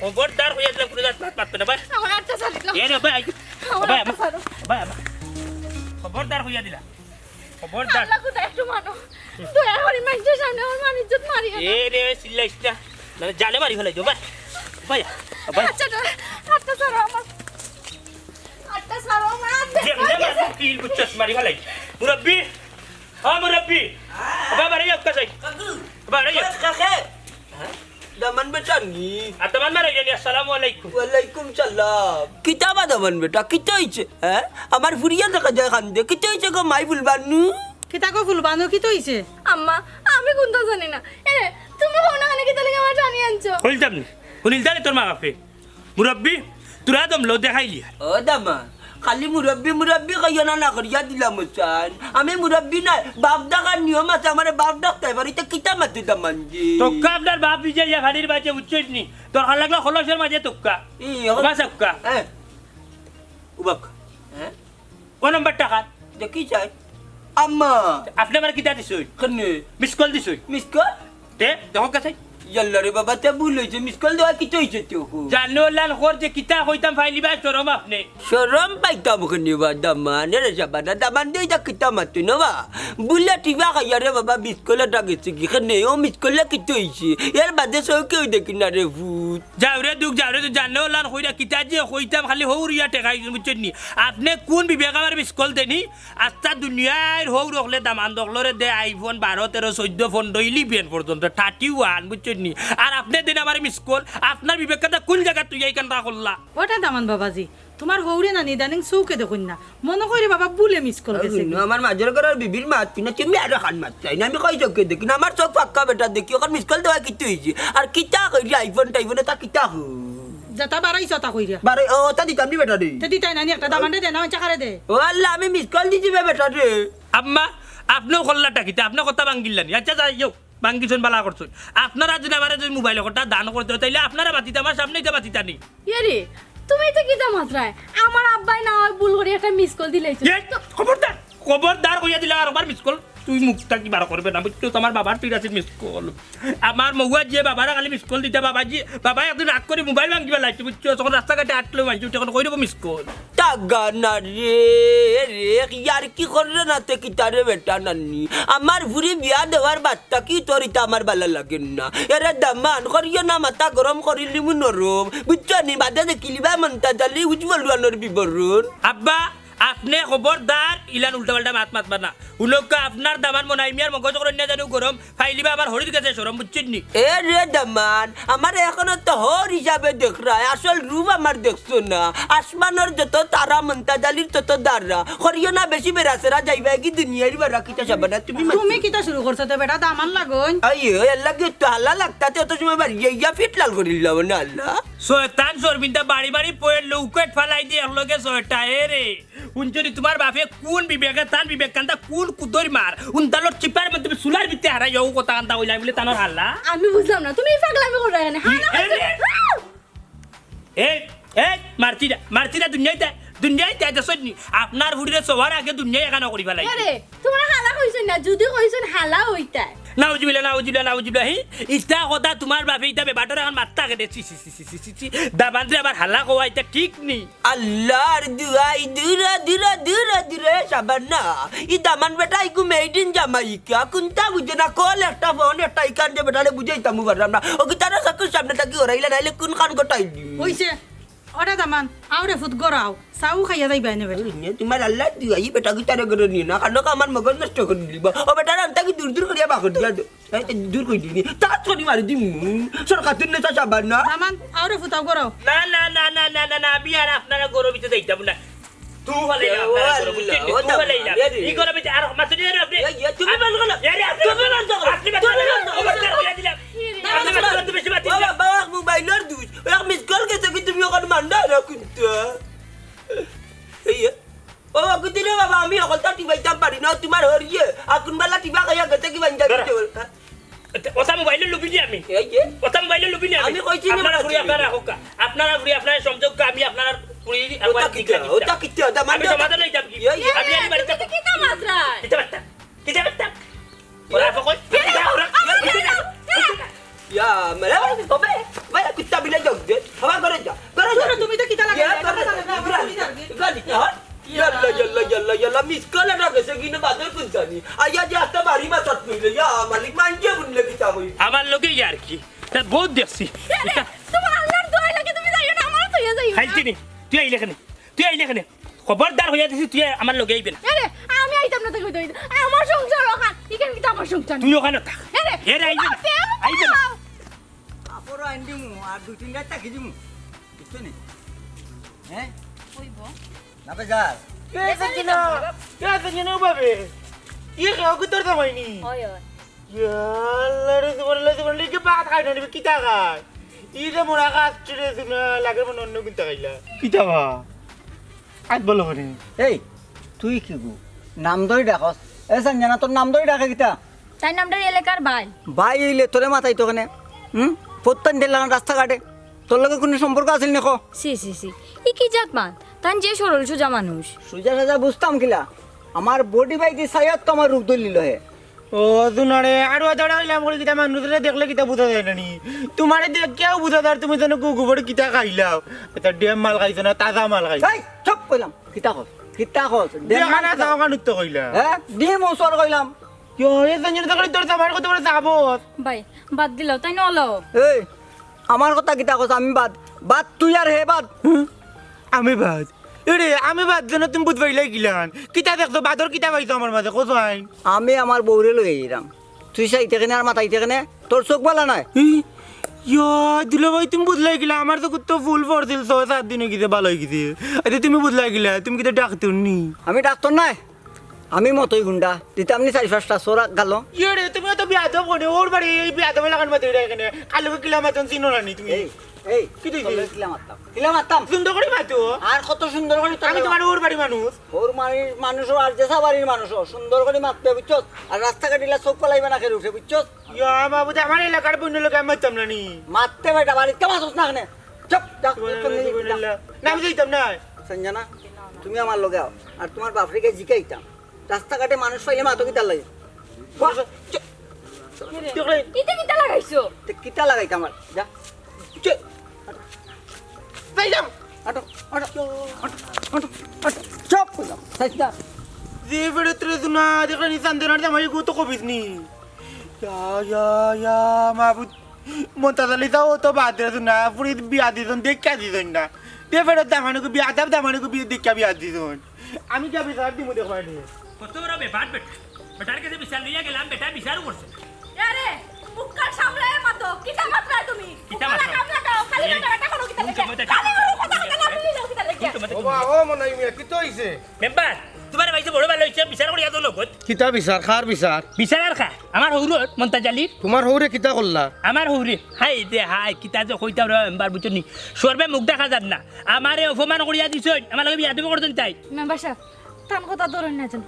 খবরদার হইয়া দিলাম পুরো রাত পাতবে না ভাই আমার আটটা সারি না এ রে ভাই ভাই ভাই খবরদার হইয়া দিলা খবরদার আল্লাহ কোথায় একটু মানো দয়া করে মানুষের সামনে আমার মান ইজ্জত মারিও এ রে সিল্লাইস্তা না জানে মারি ফেলাই ভাই ভাই ভাই আচ্ছা আটটা সারো আমার আটটা সারো আমার কিল বুচ্চাস মারি ফেলাই মুরব্বি হ্যাঁ মুরব্বি বাবা রে একটা যাই বাবা রে কাকে দামান বেটা নি আতমান মারে জানি আসসালামু আলাইকুম ওয়ালাইকুম সালাম কিতাবা দামান বেটা কিতা হইছে হ্যাঁ আমার ফুরিয়া দেখা যায় খান্দে কিতা হইছে গো মাই ফুলবানু কিতা কো ফুলবানো কি তো হইছে আম্মা আমি কোনটা জানি না এ তুমি কোনখানে কি তাহলে আমার জানি আনছো কইতাম নি শুনিল তালে তোর মা বাপে মুরব্বি তোরা দম লো দেখাইলি ও দামা খালি মুরব্বি কইয়া না করিয়া দিলাম চান আমি মুরব্বি না বাপ ডাকার নিয়ম আছে আমার বাপ ডাকতে বাড়িতে কিতা মাতি দামান জি তোক্কা আপনার বাপ বিজে ইয়া গাড়ির বাজে উচ্চই নি তোর হাল লাগলো খলসের মাঝে তোক্কা বাবা সক্কা হ্যাঁ উবাক হ্যাঁ কোন নম্বর টাকা দেখি চাই আম্মা আপনি আমার কিতা দিছই কনে মিস কল দিছই মিস কল তে দেখো কাছে ইয়াল্লা রে বাবা তে ভুল হইছে মিস কল দেওয়া কিতা হইছে তো জানো লাল খোর যে কিতা কইতাম ফাইলি বাই শরম আপনি শরম পাইতাম ওখানে বা দামান রে সাবানা দামান দিয়ে যা কিতা মাতু না বা বুলা টিবা খাইয়া রে বাবা মিস কল টাকেছে কি খানে ও মিস কল কিতা হইছে এর বাদে সব কেউ দেখি না রে ভূত যাওরে দুক জানো লাল কইরা কিতা যে কইতাম খালি হৌরিয়া টেকাই বুঝছেন নি আপনি কোন বিবেক আমার মিস কল দেনি আস্তা দুনিয়ার হৌ রখলে দামান দখলরে দে আইফোন 12 13 14 ফোন ডইলি বিয়ান পর্যন্ত 31 বুঝছেন নি আর আপনি দিন আমার মিস কল আপনার বিবেক কথা কোন জায়গা তুই এই কানটা করলা ওটা দামান বাবাজি তোমার হৌরে না নিদানিং চৌকে দেখুন না মনে করি বাবা বুলে মিস কল গেছে আমার মাঝের ঘরের বিবির মাত কিনা তুমি আর খান মাত চাই না আমি কই চোখে দেখি না আমার চোখ পাক্কা বেটা দেখি ওখানে মিস কল দেওয়া কিতা হইছে আর কিতা কইরি আইফোন টাইফোনে তা কিতা হো যেটা বাড়াইছ তা কইরা বারে ও তা দিতাম নি বেটা রে তে দিতাই না নি একটা দামান্ডে দে না চাকারে দে ও আল্লাহ আমি মিস কল দিছি বেটা রে আম্মা আপনিও কল্লাটা কিতা আপনি কথা বাঙ্গিলানি আচ্ছা যাইও বাঙ্গিছন বালা করছই আপনারা যদি আমার যদি মোবাইল কথা দান করতে তাইলে আপনারা বাতিতে আমার সামনেই তো বাতিতানি ইরে তুমি তো কিতা মাত্রায় আমার আব্বাই না হয় ভুল করে একটা মিস কল দিলাইছো খবরদার কইয়া দিলা আর আমার মিস কল তুই মুখটা কি বার করবে না বুঝছো তোমার বাবার তুই আছে মিস কল আমার মগুয়া যে বাবারা খালি মিস কল দিতে বাবা একদিন রাগ করে মোবাইল ভাঙিবা লাগছে বুঝছো যখন রাস্তাঘাটে আটলে মানছি তখন কই দেবো মিস কল টাগানা রে রে ইয়ার কি করলে না তে কিতা রে বেটা নানি আমার ভুরি বিয়া দেওয়ার বাচ্চা কি তোর ইতা আমার ভালো লাগে না এরে দামান করিও না মাথা গরম করিলি মু নরম বুঝছো নি বাদে দেখিলি বা মন্তাজ আলী উজ্জ্বল রানোর বিবরণ আব্বা আপনি খবরদার ইলান উল্টা পাল্টা মাত না উনকা আপনার দামান মনাই মিয়ার মগজ করে না জানো গরম ফাইলিবা আমার হরির কাছে সরম বুঝছেন নি এ রে দামান আমার এখনো তো হর হিসাবে দেখ রা আসল রূপ আমার দেখছো না আসমানের যত তারা মন্তাজ আলীর তত দাররা করিও না বেশি বেরাসেরা যাইবা কি দুনিয়ার বেরা কিটা সাবানা তুমি কিতা শুরু করছ তে বেটা দামান লাগন আইও এল্লা কি তো হালা লাগতাতে তো সময় বাড়ি ইয়া ফিট লাল করিলাম না আল্লাহ শয়তান সরবিন্দা বাড়ি বাড়ি পয়ের লৌকেট ফালাই দিয়ে লগে ছয়টা রে উনচরি তোমার বাপে কোন বিবেকে তান বিবেক কান্তা কোন কুদরি মার উনতালত চিপার মধ্যে সুলার ভিতরে হারাই যাও কথা কান্তা হইলাই বলে তানোর হাল্লা আমি বুঝলাম না তুমি পাগলামি করে এখানে এই মারতিরা দুনিয়ায় যাইতেছনি আপনার ভুড়িরে সবার আগে দুনিয়ায় এখানে করি ফেলাই আরে তোমার হালা কইছ না যদি কইছ হালা হইতা নাউজুবিল্লাহ ইস্তা কথা তোমার বাপে ইতা বেবাটর এখন মাত্তা কেটে দাবান্দ্রে আবার হাল্লা কোয়া এটা ঠিক নি আল্লাহর দুয়াই দুরা দুরা দুরা দুরা সাবানা ই দামান বেটা ইকু মেড ইন জামাইকা কুনতা বুঝে না কল একটা ফোন একটা ইকান যে বেটালে বুঝাইতাম মুবাররাম না ও কি তারা সাকুর সামনে থাকি ওরাইলা নাইলে কোন খান গোটাই দি হইছে ওটা দামান আউরে ফুট গরাও সাউ খাইয়া যাইবা এনে বেটা তোমার আল্লাহ দুয়াই বেটা কি তারে করে নি না কানো আমার মগজ নষ্ট করে দিবা ও বেটা রান্তা কি দূর দূর করিয়া বাকর দিয়া দূর কই দিনি তা ছড়ি মারি দিমু সরকার তুই না সাবানা দামান আউরে ফুটাও গরাও না আমি আর আপনারা গরবিতে যাইতাম না তুই হলে আর মাছ দিয়ে আপনি তুমি বল গলা তুমি বল গলা তুমি বাবা মোবাইলের দুই এক মিস কল গেছে কি তুমি ওখানে মান্ডা রাখুনতা এই ও কুতিরে বাবা আমি ওখানে তো টিবাইতাম পারি না তোমার হরিয়ে আকুন বালা টিবা খাইয়া গেছে কি বাঞ্জা দিতে ওটা মোবাইলে লুবি নি আমি ওটা মোবাইলে লুবি নি আমি কইছি আপনারা ঘুরি আপনারা হোক আপনারা সংযোগ আমি আপনারা ঘুরি ওটা কিতে ওটা আমি সমাধান লই যাব কি আমি আনি বাড়িতে কিতা মাত্রায় কিতা বাত্তা ওরা ফকল Ya, malah kau be. Baik kita bila jog je. Miss call এটা গেছে কিনা বাদর কোন জানি আইয়া যে একটা বাড়ি মাথাত কইলে ইয়া মালিক মানছে বুনলে কিতা কই আমার লোকে আর কি তা বহুত দেখছি তোমার আল্লাহর দোয়া লাগে তুমি যাইও না আমার তো যাইও খাইছি নি তুই আইলে কেন খবরদার হইয়া দিছি তুই আমার লোকে আইবেন আরে আমি আইতাম না তো কই দই আমার সংসার ওখান ইকেন কি আমার সংসার তুই ওখানে থাক আরে আইবেন আপর আইন দিমু আর দুই তিন রাত থাকি দিমু বুঝছো নি হ্যাঁ কইবো না বাজার কে জানো বাবে ই খাও কি তোর দামাইনি হয় হয় ইয়াল্লা রে বললে কি ভাত খাই না কি তা খাই ইরে মোরা কাজ চুরে দিনা লাগে মন অন্য কিনতে খাইলা কি তা ভা আজ বলো হরে এই তুই কি গো নাম ধরে ডাকস এ সঞ্জনা তোর নাম ধরে ডাকে কিতা তাই নামটা এলাকার ভাই ভাই হইলে তোরে মাথাই তো কেনে প্রত্যেক দিন লাগান রাস্তা কাটে তোর লগে কোনো সম্পর্ক আছে নাকো সি ই কি জাত মান তান যে সরল সোজা মানুষ সুজা সাজা বুঝতাম কিলা আমার বডি বাইতে সায়াত তো আমার রূপ ধরলিল হে ও দুনারে আরো দাঁড়া হইলাম বলে কিতা মানুষরে দেখলে কিতা বুঝা যায় না নি তোমারে দেখ কেউ বুঝা দার তুমি জানো গুগুবড় কিতা খাইলাও এটা ডেম মাল খাইছ না তাজা মাল খাইছ এই চুপ কইলাম কিতা কস দেখানা যাও কানুত কইলা হ্যাঁ ডিম ওসর কইলাম ইয়ো এ সঞ্জনা তখন তোর যাবার কত বড় যাব ভাই বাদ দিল তাই নলো এই আমার কথা কিতা কস আমি বাদ তুই আর হে বাদ আমি বাদ এরে আমি বাদ যেন তুমি বুঝ পাইলাই গিলান কিতা দেখছো বাদর কিতা পাইছো আমার মাঝে কোথায় আমি আমার বউরে লই আইরাম তুই চাইতে কেনে আর মাথাইতে কেনে তোর চোখ বালা নাই ইয়া দিলো ভাই তুমি বুঝলাই গিলা আমার তো কুত্তো ফুল পড়ছিল 6-7 দিনে গিয়ে ভালো হয়ে গেছে আরে তুমি বুঝলাই গিলা তুমি কিতা ডাকতো নি আমি ডাক্তার নাই আমি মতই গুন্ডা দিতাম নি 4-5টা সোরা গেল ইয়ে তুমি তো বিয়াদব কোনে ওর বাড়ি এই বিয়াদব লাগান মাতে এখানে কালকে কিলা মাতন চিনো না নি তুমি এই কি তুই কিলা মারতাম সুন্দর করে মাতো আর কত সুন্দর করে আমি তোমার ওর বাড়ি মানুষ ওর মানুষ আর যেসা বাড়ির মানুষ সুন্দর করে মারতে বুঝছস আর রাস্তা কাটিলা চোখ পালাইবে না খেলে উঠে বুঝছস ইয়া বাবু আমার এলাকার বন্য লোক আমি মারতাম না নি মারতে বেটা বাড়িতে মারছস না কেনে চুপ না আমি যাইতাম না সঞ্জনা তুমি আমার লগে আও আর তোমার বাপরিকে জিকাইতাম রাস্তাঘাটে মানুষ পাইলে মাতো কিতা লাগে ইতে কিটা লাগাইছো কিতা লাগাইতাম আর যা যাইতাম চুপ যে বেড়েতে না দেখলে নিশান দেনার জামাই গো তো কবিস নি ইয়া মাবুদ মন্তাজালি যাও তো বাদ দে না পুরি বিয়া দিছন দেখা দিছন না দে বেড়ে দামানুকে বিয়া দামানুকে বিয়ে দেখা বিয়া দিছন আমি কে বিচার দিমু দেখবানি কত বড় বেপাট বেটার কাছে বিচার লইয়া গেলাম বেটা বিচারও করছে আরে মুখকার সামলায় মাতো কিটা মাত্রা তুমি কিটা মাত্রা? কাম লাগাও খালি বেটা কোনো কিটা লাগে খালি কথা কথা না তুমি কিটা লাগে ও মনাই মিয়া কি তো হইছে মেম্বার তোমার ভাইছে বড় ভালো হইছে বিচার করিয়া তো লগত কিতা বিচার খার বিচার বিচার আর খা আমার হৌর মন্তাজালির তোমার হৌরে কিতা করলা আমার হৌরে হাই দে হাই কিতা যে কইতাম রে মেম্বার বুঝনি সর্বে মুখ দেখা যান না আমারে অপমান করিয়া দিছ আমার লগে বিয়া দেব করতেন তাই মেম্বার সাহেব তান কথা ধরুন না জান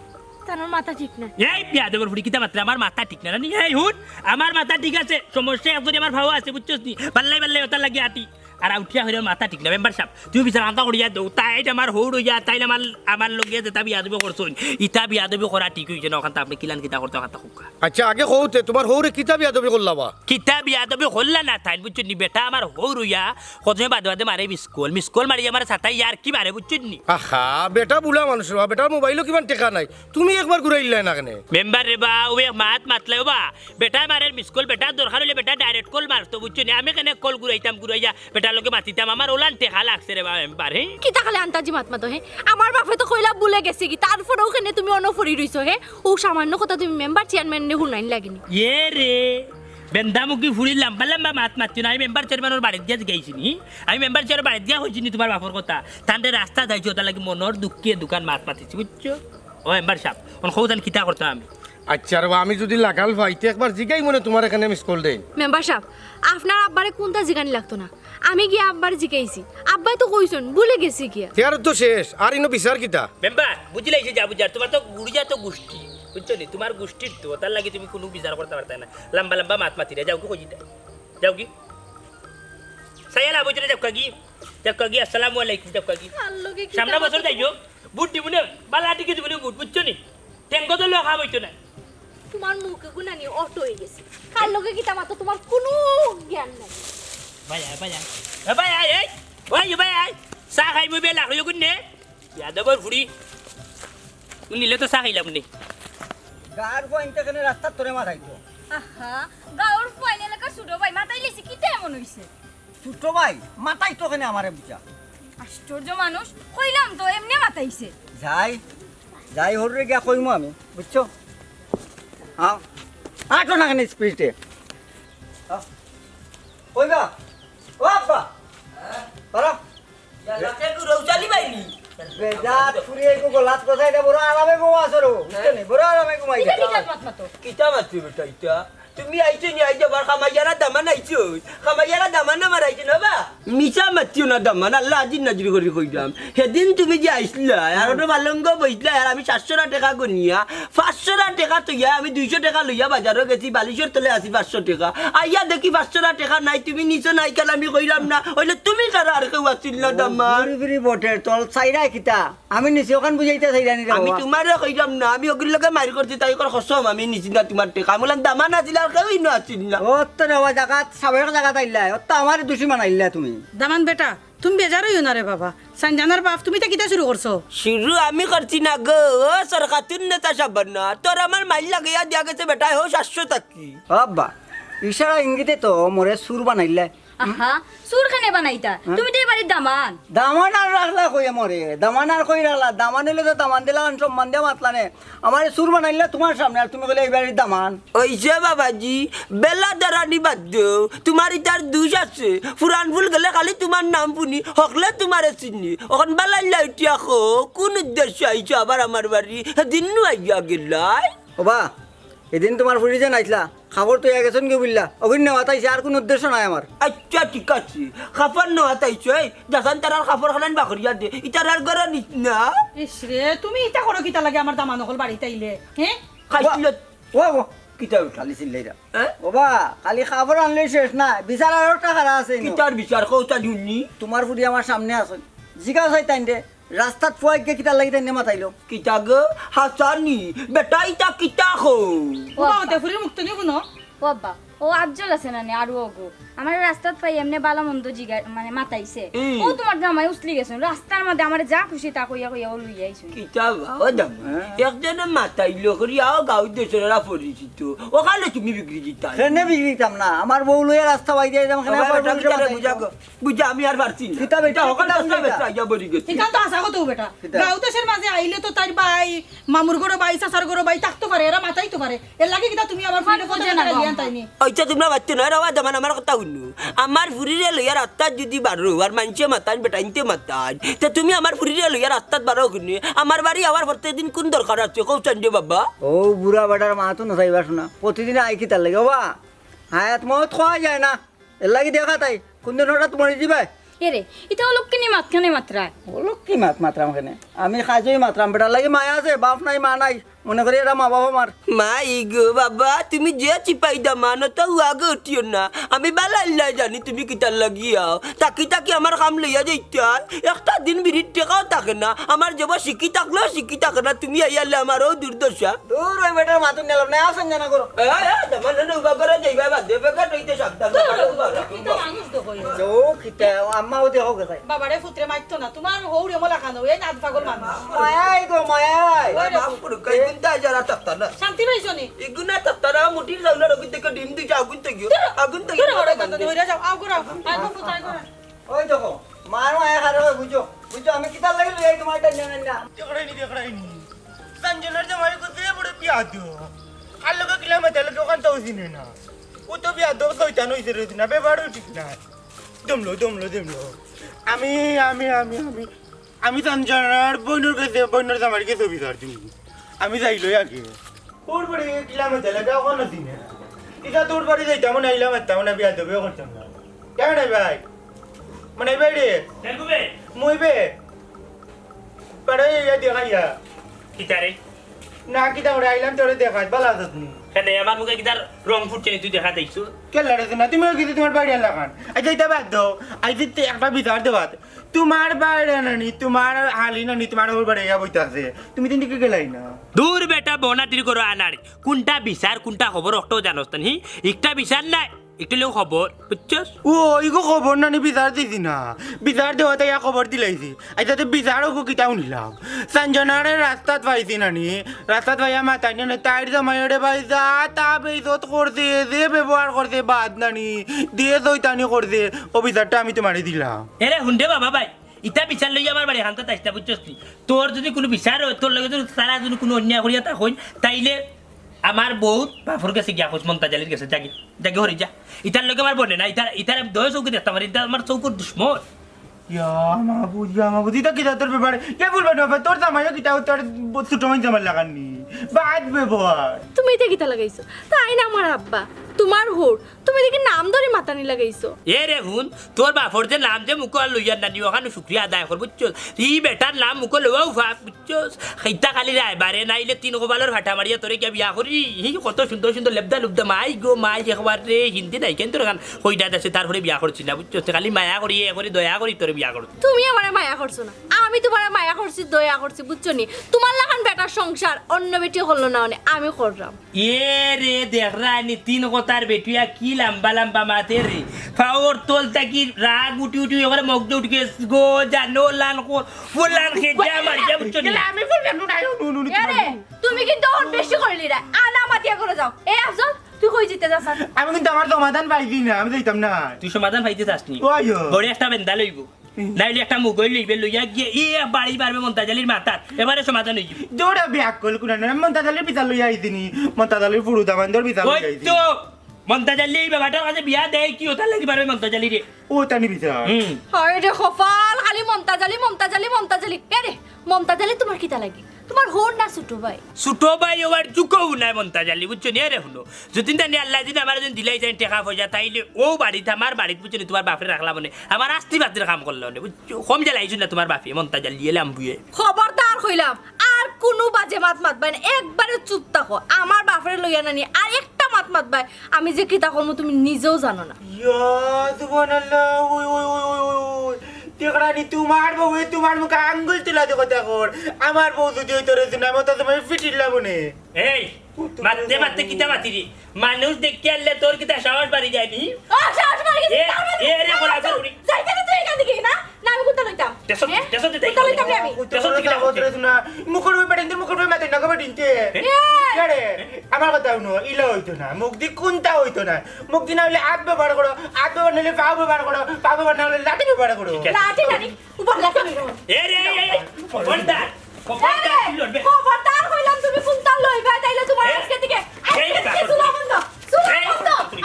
তানোর মাথা ঠিক না এই বিয়া দেবর ফুড়ি কিতা মাত্রা আমার মাথা ঠিক না নি এই হুন আমার মাথা ঠিক আছে সমস্যা একজন আমার ভাও আছে বুঝছস নি পাল্লাই ওটা লাগি আটি আর উঠিয়া হইলে মাথা ঠিক না মেম্বার সাহেব তুমি বিচার আনতা করিয়া দেও তাই আমার হৌর হইয়া তাই আমার লগে যেটা বিয়া দেব করছুন ইটা বিয়া দেব করা ঠিক হইছে না ওখান আপনি কিলান কিতা করতে কথা খুব আচ্ছা আগে কওতে তোমার হৌরে কিতা বিয়া দবি করলাবা কিতা বিয়া দেবে হল্লা না তাই বুঝছনি বেটা আমার হৌর হইয়া কতনে বাদে মারে মিসকল মারি আমার ছাতাই ইয়ার কি মারে বুঝছনি আহা বেটা বুলা মানুষ রা বেটার মোবাইলও কিমান টেকা নাই তুমি একবার ঘুরাইলা না কেনে মেম্বার রে বা ওয়ে মাতলে বা বেটা মারে মিসকল বেটা দরকার হইলে বেটা ডাইরেক্ট কল মারতো বুঝছনি আমি কেন কল ঘুরাইয়া বেটা লগে মাতিতাম আমার ওলান টেকা লাগছে রে বা মেম্বার হে কিটা খালি আন্তাজি মাত মাতো হে আমার বাপে তো কইলা ভুলে গেছে কি তারপরে ওখানে তুমি অনফরি রইছো হে ও সামান্য কথা তুমি মেম্বার চেয়ারম্যান নে হুনাইন লাগেনি ইয়ে রে বেন্দামুখী ফুড়ি লম্বা মাত মারছি না আমি মেম্বার চেয়ারম্যানের বাড়িতে দিয়া গেছি নি আমি মেম্বার চেয়ার বাড়িতে দিয়া হয়েছি নি তোমার বাপর কথা তান্ডে রাস্তা যাইছি ওটা লাগে মনের দুঃখে দোকান মাত মাতিছি বুঝছো ও মেম্বার সাহেব খৌদান কিতা করতাম আমি আচ্ছা রে আমি যদি লাগাল ভাইতে একবার জিগাই মনে তোমার এখানে মিস কল দেই মেম্বার সাহেব আপনার আব্বারে কোনটা জিগানি লাগতো না আমি গিয়ে আব্বার জিগাইছি আব্বাই তো কইছন ভুলে গেছি গিয়া তেয়ার তো শেষ আর ইনো বিচার কিতা মেম্বার বুঝলাইছে যা বুঝার তোমার তো গুড়িয়া তো গোষ্ঠী বুঝছো নি তোমার গোষ্ঠীর তো তার লাগে তুমি কোনো বিচার করতে পারতে না লম্বা মাত মাতিরা যাও কি কইতা যাও কি সাইলা বুঝরে যাও কি আসসালামু আলাইকুম যাও কি সামনে বছর যাইও বুট দিবনে বালাটিকে দিবনে বুট বুঝছো নি টেঙ্গো তো লোক খাম হইতো না তোমার মুখে গুনানি অটো হয়ে গেছে কার লগে কি তামাতো তোমার কোনো জ্ঞান নাই ভাই এই ভাই সা খাই মই বেলা হইও গুনে ইয়া দেবর ফুড়ি নিলে তো চা খাইলাম নি গার পয়েন্টে কেন রাস্তার তোরে মাথাইতো আহা গাঁৱৰ পোৱালি এলেকাৰ ছোট ভাই মাতাই লেছি কিটা এমন হইছে ছোট ভাই মাথাইতো কেন আমারে বুঝা আশ্চর্য মানুষ কইলাম তো এমনি মাতাইছে যাই যাই হরে গিয়া কইমু আমি বুঝছো হ্যাঁ আটো না কেন স্পিডে কইবা ও আব্বা বারা রৌচালি বাইনি বেজাত ফুরি এগো গলাত কসাইটা বড় আরামে ঘুমা আসরো বুঝছো নি বড় আরামে ঘুমাই এটা কিটা মাত মাতো কিতা মারছি বেটা ইটা তুমি আইছো নি আইজা বার খামাইয়ারা দামান আইছো খামাইয়ারা দামান আমার আইছো না বা মিছা মারছিও না দামান আল্লাহ আজি নাজরি করি কইলাম সেদিন তুমি যে আইসলা আর ওটা বালঙ্গ বইসলা আর আমি 700 টাকা গনিয়া 500 টাকা তো ইয়া আমি 200 টাকা লইয়া বাজারও গেছি বালিশের তলে আসি 500 টাকা আইয়া দেখি 500 টাকা নাই তুমি নিছো নাই কাল আমি কইলাম না হইলে তুমি কারা আর কেউ আসছিল না দামান ফুরি বটে তল চাইরা কিতা আমি নিছি ওখান বুঝাইতে চাইরা নি আমি তোমারে কইলাম না আমি ওগুলো লগে মারি করছি তাই কর খসম আমি নিছি না তোমার টাকা আমলান দামান আছিল আর কেউই না আছিল না ও তো নেওয়া জায়গা সাবেক জায়গা আইলা ও তো আমার দুষি মানাইলা তুমি দামান বেটা তুমি বেজার হইও না রে বাবা সঞ্জানার বাপ তুমি তা কিতা শুরু করছো শুরু আমি করছি না গো সরকার নেতা সাবানা তোর আমার মাইল লাগাইয়া দিয়া গেছে বেটা হো 700 টাকি আব্বা ইশারা ইঙ্গিতে তো মোরে সুর বানাইলা আহা সুর খানে বানাইতা তুমি তো এবারে দামান দামান আর রাখলা কইয়া মরে দামান আর কই রাখলা দামান হইলে তো দামান দিলা সম্মান দিয়ে মাতলানে আমার সুর বানাইলা তোমার সামনে আর তুমি বলে এইবারে দামান ওইছে বাবাজি বেলা দারানি বাদ দেও তোমার ইতার দুষ আছে ফুরান ফুল গেলে খালি তোমার নাম শুনি হকলে তোমার চিনি এখন বেলা উঠিয়া খো কোন উদ্দেশ্য আইছো আবার আমার বাড়ি দিন আইয়া গেলাই ওবা এদিন তোমার ফুরি যে নাইছিলা খাবার তো গেছেন কে বুঝলা অভিন নেওয়া তাইছে আর কোনো উদ্দেশ্য নাই আমার আচ্ছা ঠিক আছে খাফার নেওয়া তাইছো যাসান তার খাফার খালান বাকরিয়া দে ইতার আর গড়া নিস না ইস রে তুমি ইটা করো কিতা লাগে আমার দামান হল বাড়িতে আইলে হ্যাঁ খাইছিল ও ও কিতা খালি চিল্লাইরা ওবা খালি খাবার আনলে শেষ না বিচার আর টাকা আছে কিতার বিচার কৌতা দিউনি তোমার ফুরি আমার সামনে আছে জিগা চাই তাই দে রাস্তাত ফুয়াই কে কিতা লাগি তাই নেমাতাইলো কিতা গো হাসানি বেটা ইতা কিতা খো ও বাবা ফুরির মুক্ত নিও কোনো বাবা ও আফজল আছে না আর ওগো আমার রাস্তাত পাই এমনি বালা মন্দ জিগা মানে মাতাইছে ও তোমার জামাই উছলি গেছে রাস্তার মধ্যে আমার যা খুশি তা কইয়া কইয়া ও লইয়া আইছো কিতা ও দাম একজনে মাতাইলো করিয়া গাঁও দেশেরা পরিচিত ওখানে তুমি বিক্রি দিতা ট্রেনে বিক্রিতাম না আমার বউ লইয়া রাস্তা বাই দিয়ে যাম বুঝা গো বুঝা আমি আর পারছি না কিতা বেটা ওখানে রাস্তা বেচা আইয়া বলি গেছি ঠিকান তো আসা কত বেটা গাঁও দেশের মাঝে আইলে তো তার ভাই মামুর গরো ভাই চাচার গরো ভাই থাকতে পারে এরা মাথাই তো পারে এর লাগে কিতা তুমি আমার ফোনে কত টাকা লিয়ান তাইনি ওইটা তোমরা বাচ্চা নয় রাওয়া দামান আমার কথা শুনো আমার ফুরিরে লইয়া রাস্তাত যদি বারো আর মানুষে মাতান বেটাইনতে মাতান তা তুমি আমার ফুরিরে লইয়া রাস্তাত বারো শুনে আমার বাড়ি আবার প্রত্যেকদিন কোন দরকার আছে কৌচান যে বাবা ও বুড়া বেটার মা তো নথাইবা শোনা প্রতিদিন আই কি তার লাগে বাবা হায়াত মত খাওয়া যায় না এর লাগি দেখা তাই কোন দিন হঠাৎ মরে দিবে এরে এটা হলো কিনি মাতখানে মাত্রা বলো কি মাত্রাম কেনে আমি খাইছই মাত্রাম বেটার লাগি মায়া আছে বাপ নাই মা নাই মনে করি এরা মা বাবা মার মাই গো বাবা তুমি যে চিপাই দামান তো আগে উঠিও না আমি বালা আল্লাহ জানি তুমি কিতার লাগিয়াও তাকি তাকি আমার কাম লইয়া যাইতার একটা দিন বিরিট টেকাও থাকে না আমার যাব শিখি থাকলেও শিখি থাকে না তুমি আইয়ালে আমারও দুর্দশা দূর ওই বেটার মাতুন নিলাম না আসেন জানা করো দামান নৌকা করে যাইবা বাদ দেবে কাটইতে সাবধান কিতা মানুষ তো কই ও কিতা আম্মাও দেখো গে তাই বাবারে ফুতরে মাইতো না তোমার হৌরে মোলা খানো এই নাদ পাগল মানুষ মায়াই গো মায়াই মাফ করো কাই গুনতা যারা তাত্তানা শান্তি পাইছো নি ইগুনা তাত্তানা মুটির জাউলার আগুন থেকে ডিম দিছে আগুন থেকে আগুন থেকে তোরা বড় কথা হইরা যাও আও করাও আই ফুতাই করা ওই দেখো মার মায়া খারে বুঝো বুঝো আমি কিতা লাগি লই তোমার টেনশন না দেখড়াইনি সঞ্জনার জামাই করতে বড় পিয়াদো আর লোক কিলোমিটার দোকান তো উঠিনে না ও তো পিয়াদো শয়তান হইছে রে না বেবাড়ো ঠিক না দমলো আমি আমি সঞ্জনার বইনর কাছে বইনর জামাই কাছে বিচার দিই আমি যাইলই আগে ওর বাড়ি কিলোমিটার লাগে ওখানে দিনে এটা তোর বাড়ি যাইতাম না আইলাম আত্তাম না বিয়া দেবে করতাম না কেন নাই ভাই মানে ভাই রে দেখবে মুই বে পড়ে ইয়া দেখাইয়া কিতারে না কিতা ওরে আইলাম তোরে দেখাই বালা যাতনি কেন আমার মুখে কিতার রং ফুটছে তুই দেখা দেখছো কেলা রে না তুমি কি তোমার বাড়ি লাগান আচ্ছা এটা বাদ দাও আজ একটা বিচার দেবাত তোমার বাড়ি নানি তোমার হালি নানি তোমার ওর বাড়ি বইতে আছে তুমি তিন দিকে গেলাই না দূর বেটা বনাতির করো আনার কোনটা বিচার কোনটা খবর অক্টো জানোস হি একটা বিচার নাই একটু লেও খবর বুঝছস ও ইগো খবর নানি বিচার দিছি না বিচার দেওয়াতে ইয়া খবর দিলাইছি আইতাতে বিচার ওকে কিতাও নিলাম সঞ্জনারে রাস্তাত পাইছি নানি রাস্তাত পাইয়া মাতাই না তাইর জামাইরে ভাই যা তা বেইজত করছে যে ব্যবহার করছে বাদ নানি দিয়ে জয়তানি করছে ও বিচারটা আমি তোমারে দিলাম এরে হুন্ডে বাবা ভাই ইটা বিচার লইয়া আমার বাড়ি হান্তা তাইস্তা বুঝছস নি তোর যদি কোনো বিচার হয় তোর লগে যদি তারা যদি কোনো অন্যায় করিয়া তা হইন তাইলে আমার বহুত বাফর কাছে গিয়া খোঁজ মন্তাজালির কাছে জাগি জাগি হরি যা ইটার লগে আমার বনে না ইটার দয় চৌকি দেখতাম আর ইটা আমার চৌকুর দুশ্মন ইয়া মাহবুজি তা কিতা তোর ব্যাপারে কে বলবে না তোর জামাইও কিতা তোর ছোট মাই জামাই লাগাননি বাদ ব্যবহার তুমি এটা কিতা লাগাইছো তাই না আমার আব্বা তোমার হোর তুমি দেখি নাম ধরে মাতানি লাগাইছো এ রে হুন তোর বাফর যে নাম যে মুখ লইয়া নানি ওখানে শুক্রিয়া আদায় কর বুঝছস ই বেটার নাম মুখ লওয়া উফা বুঝছস খাইতা খালি রায়বারে নাইলে তিন গোবালের ভাটা মারিয়া তোরে গিয়া বিয়া করি হি কত সুন্দর সুন্দর লেবদা লুবদা মাই গো মাই একবার রে হিন্দি নাই কেন তোর গান কইডা আছে তারপরে বিয়া করছি না বুঝছস খালি মায়া করি এ করি দয়া করি তোরে বিয়া করছি তুমি আমারে মায়া করছো না আমি তোমার মায়া করছি দয়া করছি বুঝছো নি তোমার লাগান বেটার সংসার অন্য বেটি হলো না আমি করলাম এ রে দেখ রানি তিন কথার বেটিয়া কি লম্বা লম্বা মাথে রে ফাওর তোল তাকি রাগ উঠি উঠি এবারে মগদে উঠি গো জানো লান কো ফুলান খেজা মারি যা বুঝছো নি আমি বলবো না নুনু আরে তুমি কিন্তু ওর বেশি করলি রে আনা মাতিয়া করে যাও এই আফজল তুই কই জিতে যাস আমি কিন্তু আমার সমাধান পাইছি না আমি যাইতাম না তুই সমাধান পাইতে চাসনি ওইও বড় একটা বেন্দা লইব নাইলে একটা মুগই লইবে লইয়া গিয়ে ই বাড়ি পারবে মন্তাজালির মাথার এবারে সমাধান হইব জোড়া ব্যাক কল কুনা না মন্তাজালের পিতা লই আইছিনি মন্তাজালের পুরু দামান্দর পিতা লই ওই আইছি তো মন্তাজালি বাবাটার কাছে বিয়া দেয় কি ওটা লাগি পারবে মন্তাজালি রে ও তানি পিতা হয় রে খফাল খালি মমতাজালি আরে মমতাজালি তোমার কিতা লাগি তোমার হোর না ছোট ভাই ছোট ভাই ওর চুকও নাই মন্তাজালি বুঝছো নি রে হুনো যদি তানি আল্লাহ দিন আমার যদি দিলাই যায় টাকা পয়সা তাইলে ও বাড়িতে আমার বাড়িতে বুঝছো তোমার বাপরে রাখলাম মানে আমার আস্তি বাতির কাম করলো না বুঝছো কম জ্বালাইছো না তোমার বাপে মন্তাজালি এলাম বুয়ে খবরদার কইলাম আর কোনো বাজে মাতবাই না একবারে চুপ থাকো আমার বাপরে লইয়া নানি আর একটা মাতবাই আমি যে কিতা করবো তুমি নিজেও জানো না ইয়া সুবহানাল্লাহ ওই ওই ওই ওই ওই দেখরানি তোমার বউ তোমার মুখে আঙ্গুল তুলা দেখো দেখো আমার বউ যদি ওই তোর না মতো তুমি ফিটিলাম নে এই মারতে মারতে কিতা মাতিরি মানুষ দেখতে আনলে তোর কিতা সাহস বাড়ি যায়নি ও সাহস মারি গেছি এ রে বলা জরুরি যাইতে তুই এখান থেকে না না আমি কোথা লইতাম দেশত দেই কোথা লইতাম আমি দেশত কি লাগছে না মুখর ওই পেডিনতে মুখর ওই মাতে না কবে আরে আমার কথা শুনো ইলা হইতো না মুখ দি কোনটা হইতো না মুখ দি না হইলে হাত ব্যবহার করো হাত ব্যবহার না হইলে পা ব্যবহার করো পা ব্যবহার না হইলে লাঠি ব্যবহার করো লাঠি নানি উপর লাঠি নিও এ রে খবরদার খবরদার কইলাম তুমি কোনটা লইবা তাইলে তোমার আজকে থেকে আজকে সুলা বন্ধ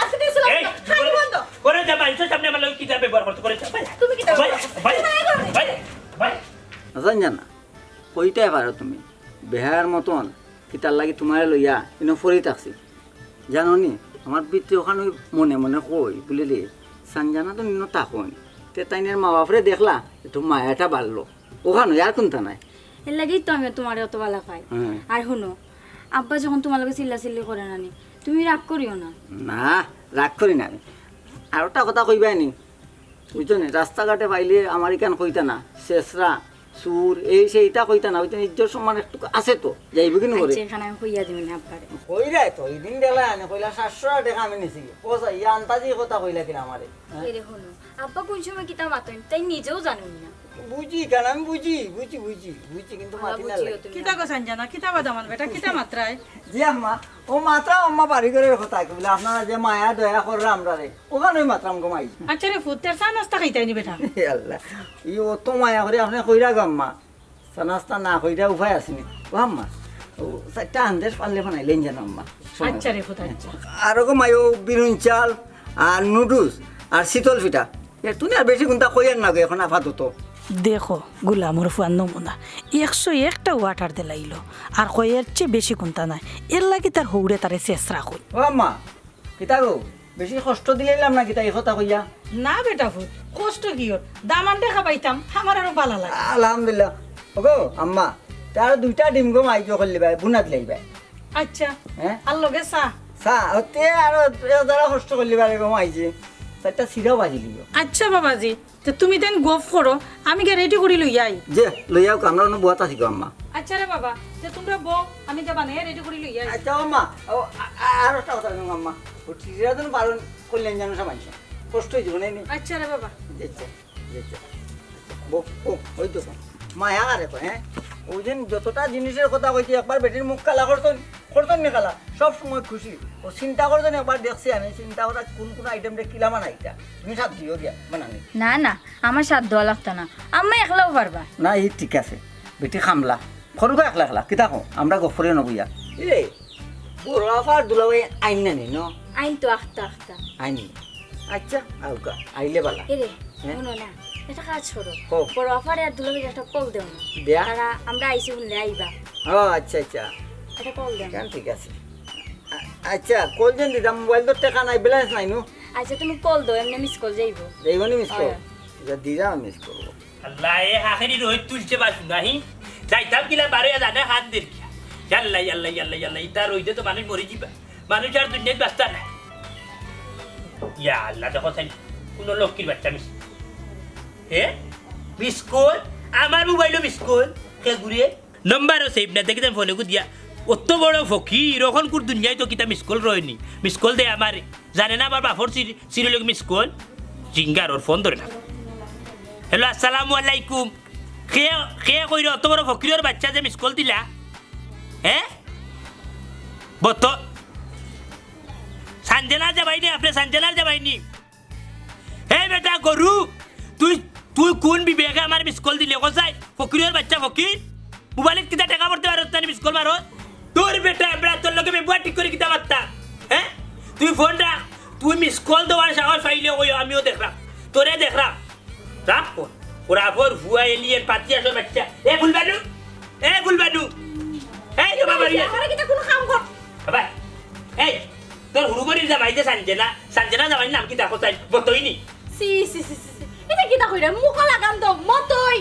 আজকে থেকে সুলা বন্ধ খালি বন্ধ করে যা বাইছো সামনে আমার লই কিতা ব্যবহার করতে করে ভাই তুমি কি ভাই ভাই ভাই জানা কইটাই পারো তুমি বেহার মতন কিতার লাগি তোমার লইয়া কিন্তু ফরি থাকছি জানো নি আমার পিতৃ ওখানে মনে মনে কই বুঝলি সঞ্জানা তো নিন তাকন তে তাইনের মা বাপরে দেখলা একটু মায়াটা বাড়লো ওখানে আর কোনটা নাই এর লাগেই তো আমি তোমার অত ভালো পাই আর শুনো আব্বা যখন তোমার লগে চিল্লাচিল্লি করে নানি তুমি রাগ করিও না না রাগ করি না আমি আর ওটা কথা কইবাই নি বুঝছো নি রাস্তাঘাটে পাইলে আমার ইকান কইতা না শেষরা সুর এই সেইটা কইতা না ওইটা ইজ্জত সম্মান একটু আছে তো যাইব কিনো করে আচ্ছা এখানে আমি কইয়া দিবি না আব্বারে কই রাই তো এই দিন দেলা আনে কইলা 700 টাকা দেখা আমি নিছি পয়সা ইয়া আন্তাজি কথা কইলা কিনা আমারে এই রে শুনো আব্বা কোন সময় কিতা মাতেন তাই নিজেও জানেন না বুঝি কেন আমি বুঝি কিন্তু মাতি না লাগে কিতা গো সঞ্জনা কিতা বাদামান বেটা কিতা মাত্রায় জি আম্মা ও মাত্রা আম্মা বাড়ি করে কথা বলে আপনারা যে মায়া দয়া কররা আমরা রে ওখানে ওই মাত্রা আমগো মাই আচ্ছা রে ফুতের চা নাস্তা খাইতাইনি বেটা আল্লাহ ই ও তো মায়া করে আপনি কইরা গো আম্মা সানাস্তা না কইরা উপায় আসেনি ও আম্মা ও সাইটা আন্দেশ পারলে বানাইলেন জানো আম্মা আচ্ছা রে ফুত আচ্ছা আর গো মায়ো বিরুন চাল আর নুডলস আর শীতল পিঠা এ তুমি আর বেশি কোনটা কইয়ার না গো এখন আপাতত দেখো গুলামর ফুয়ার নমুনা 101টা ওয়াটার দিলাইলো আর কয়ের চেয়ে বেশি কোনটা নাই এর লাগি তার হৌরে তারে চেষ্টা কই ও আম্মা কিতা গো বেশি কষ্ট দিলাইলাম না কিতা এই কথা কইয়া না বেটা ফুত কষ্ট কি ওর দামান দেখা পাইতাম আমার আরো ভালো লাগে আলহামদুলিল্লাহ ওগো আম্মা তার দুইটা ডিম গো মাইজো করলি ভাই বুনাত লাইবা আচ্ছা হ্যাঁ আর লগে চা সা ওতে আর যারা কষ্ট করলি ভাই গো মাইজে চারটা সিরাও বাজি লিও আচ্ছা বাবাজি তো তুমি দেন গফ করো আমি কে রেডি করি লই আই যে লইয়াও আমরা নো বুয়াতা শিখো আম্মা আচ্ছা রে বাবা যে তোমরা বউ আমি যা বানাই রেডি করি লই আই আচ্ছা আম্মা ও আর একটা কথা কইম আম্মা ও টিরা তো পারুন কল্যাণ জানো সবাই কষ্ট হয়ে যাবো না আচ্ছা রে বাবা যেচ্ছে যেচ্ছে ওই তো মায়া আরে তো হ্যাঁ ওই দিন যতটা জিনিসের কথা কইছি একবার বেটির মুখ কালা করতেন নি কালা সব সময় খুশি ও চিন্তা করতেন একবার দেখছি আমি চিন্তা করা কোন কোন আইটেমটা কিলা বানাইতা তুমি সাথ দিও দিয়া বানানি না না আমার সাথ দেওয়া লাগতো না আম্মা একলাও পারবা না এই ঠিক আছে বেটি খামলা খরুকা একলা একলা কিতা কো আমরা গফরে নবইয়া রে বড় আফার দুলাভাই আইন না নি ন আইন তো আখতা আইন আচ্ছা আউকা আইলে বালা এরে হ্যাঁ? শোনো না এটা কাজ করো কও। বড় অফারে আর দুলাভাই একটা কল দেও না দেয়া তারা আমরা আইসি বললে আইবা ও আচ্ছা আচ্ছা এটা কল দেও কেন ঠিক আছে আচ্ছা কল যেন দিতাম মোবাইল তো টাকা নাই ব্যালেন্স নাই নো আচ্ছা তুমি কল দাও এমনি মিস কল যাইবো যাইবনি মিস করো যা দিরা মিস করবো আল্লাহ এ আখেরি রোহিত তুলছে বাসু নাহি যাইতাম কিলা বারো জানে হাত দের কি ইয়াল্লা ইয়াল্লা ইয়াল্লা ইয়াল্লা ইতা রইতে তো মানুষ মরে যাবা মানুষ আর দুনিয়ায় বাঁচতা না ইয়া আল্লাহ দেখো চাই কোন লক্ষ্মীর বাচ্চা মিস হে মিস কল আমার মোবাইলও মিস কল কে ঘুরে নম্বরও সেভ না দেখে ফোনে কু দিয়া অত বড় ফকির এখন কোন দুনিয়ায় তো কিতা মিস কল রয়নি মিস কল দে আমারে জানে না আমার বাপর সিরিয়ল মিস কল জিঙ্গার ওর ফোন ধরে না হ্যালো আসসালামু আলাইকুম কে কইর অত বড় ফকিরের বাচ্চা যে মিস কল দিলা হ্যাঁ বত সঞ্জনার যাবাইনি আপনি সঞ্জনার যাবাইনি হে বেটা গরু তুই তুই কোন বিবেকে আমার মিস কল দিলে কোথায় ফকিরের বাচ্চা ফকির মোবাইলত কিতা টাকা পড়তে পারো তানি মিস কল মারো তোর বেটা আমরা তোর লগে ব্যবহার ঠিক করে কিতা মারতা হ্যাঁ তুই ফোন রাখ তুই মিস কল দেওয়ার সাহস পাইলে ওই আমিও দেখলাম তোরে দেখলাম রাখ ফোন ওরা ফোর ভুয়া এলিয়েন পাতি আসো বাচ্চা এ গুলবানু এই তো বাবা রিয়া আমার কিটা কোনো কাম কর বাবা এই তোর হুড়ুবরির জামাই যে সঞ্জনা জামাই নাম কি দেখো তাই বতইনি সি এটা কিটা কইরা মুখ লাগাম তো মতই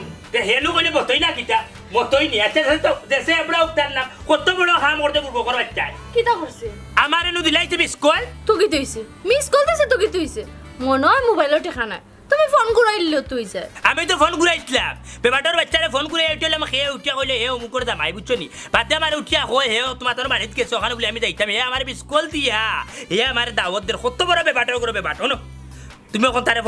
হেনু কইলে বতই না কিটা মতইনি আচ্ছা তো দেশে আমরা উত্তর না কত বড় হাম করতে পূর্ব করা বাচ্চা কিটা করছে আমার এনু দিলাইছে মিস কল তুই কি তুইছে মিস কল দিছে তুই কি তুইছে মনে হয় মোবাইলও ঠেকা নাই তুমি ফোন ঘুরাইল তুই যা আমি তো ফোন ঘুরাইছিলাম বেবাটার বাচ্চারে ফোন ঘুরাই উঠলাম হে উঠিয়া কইলে হে অমুকর জামাই বুঝছো নি বাদে আমার উঠিয়া হয় হে তোমার তোর বাড়িতে গেছো ওখানে বলে আমি যাইতাম হে আমার মিস কল দিয়া হে আমার দাওয়াত দের কত বড় বেবাটার করে বেবাট হনো তুমি এখন তারে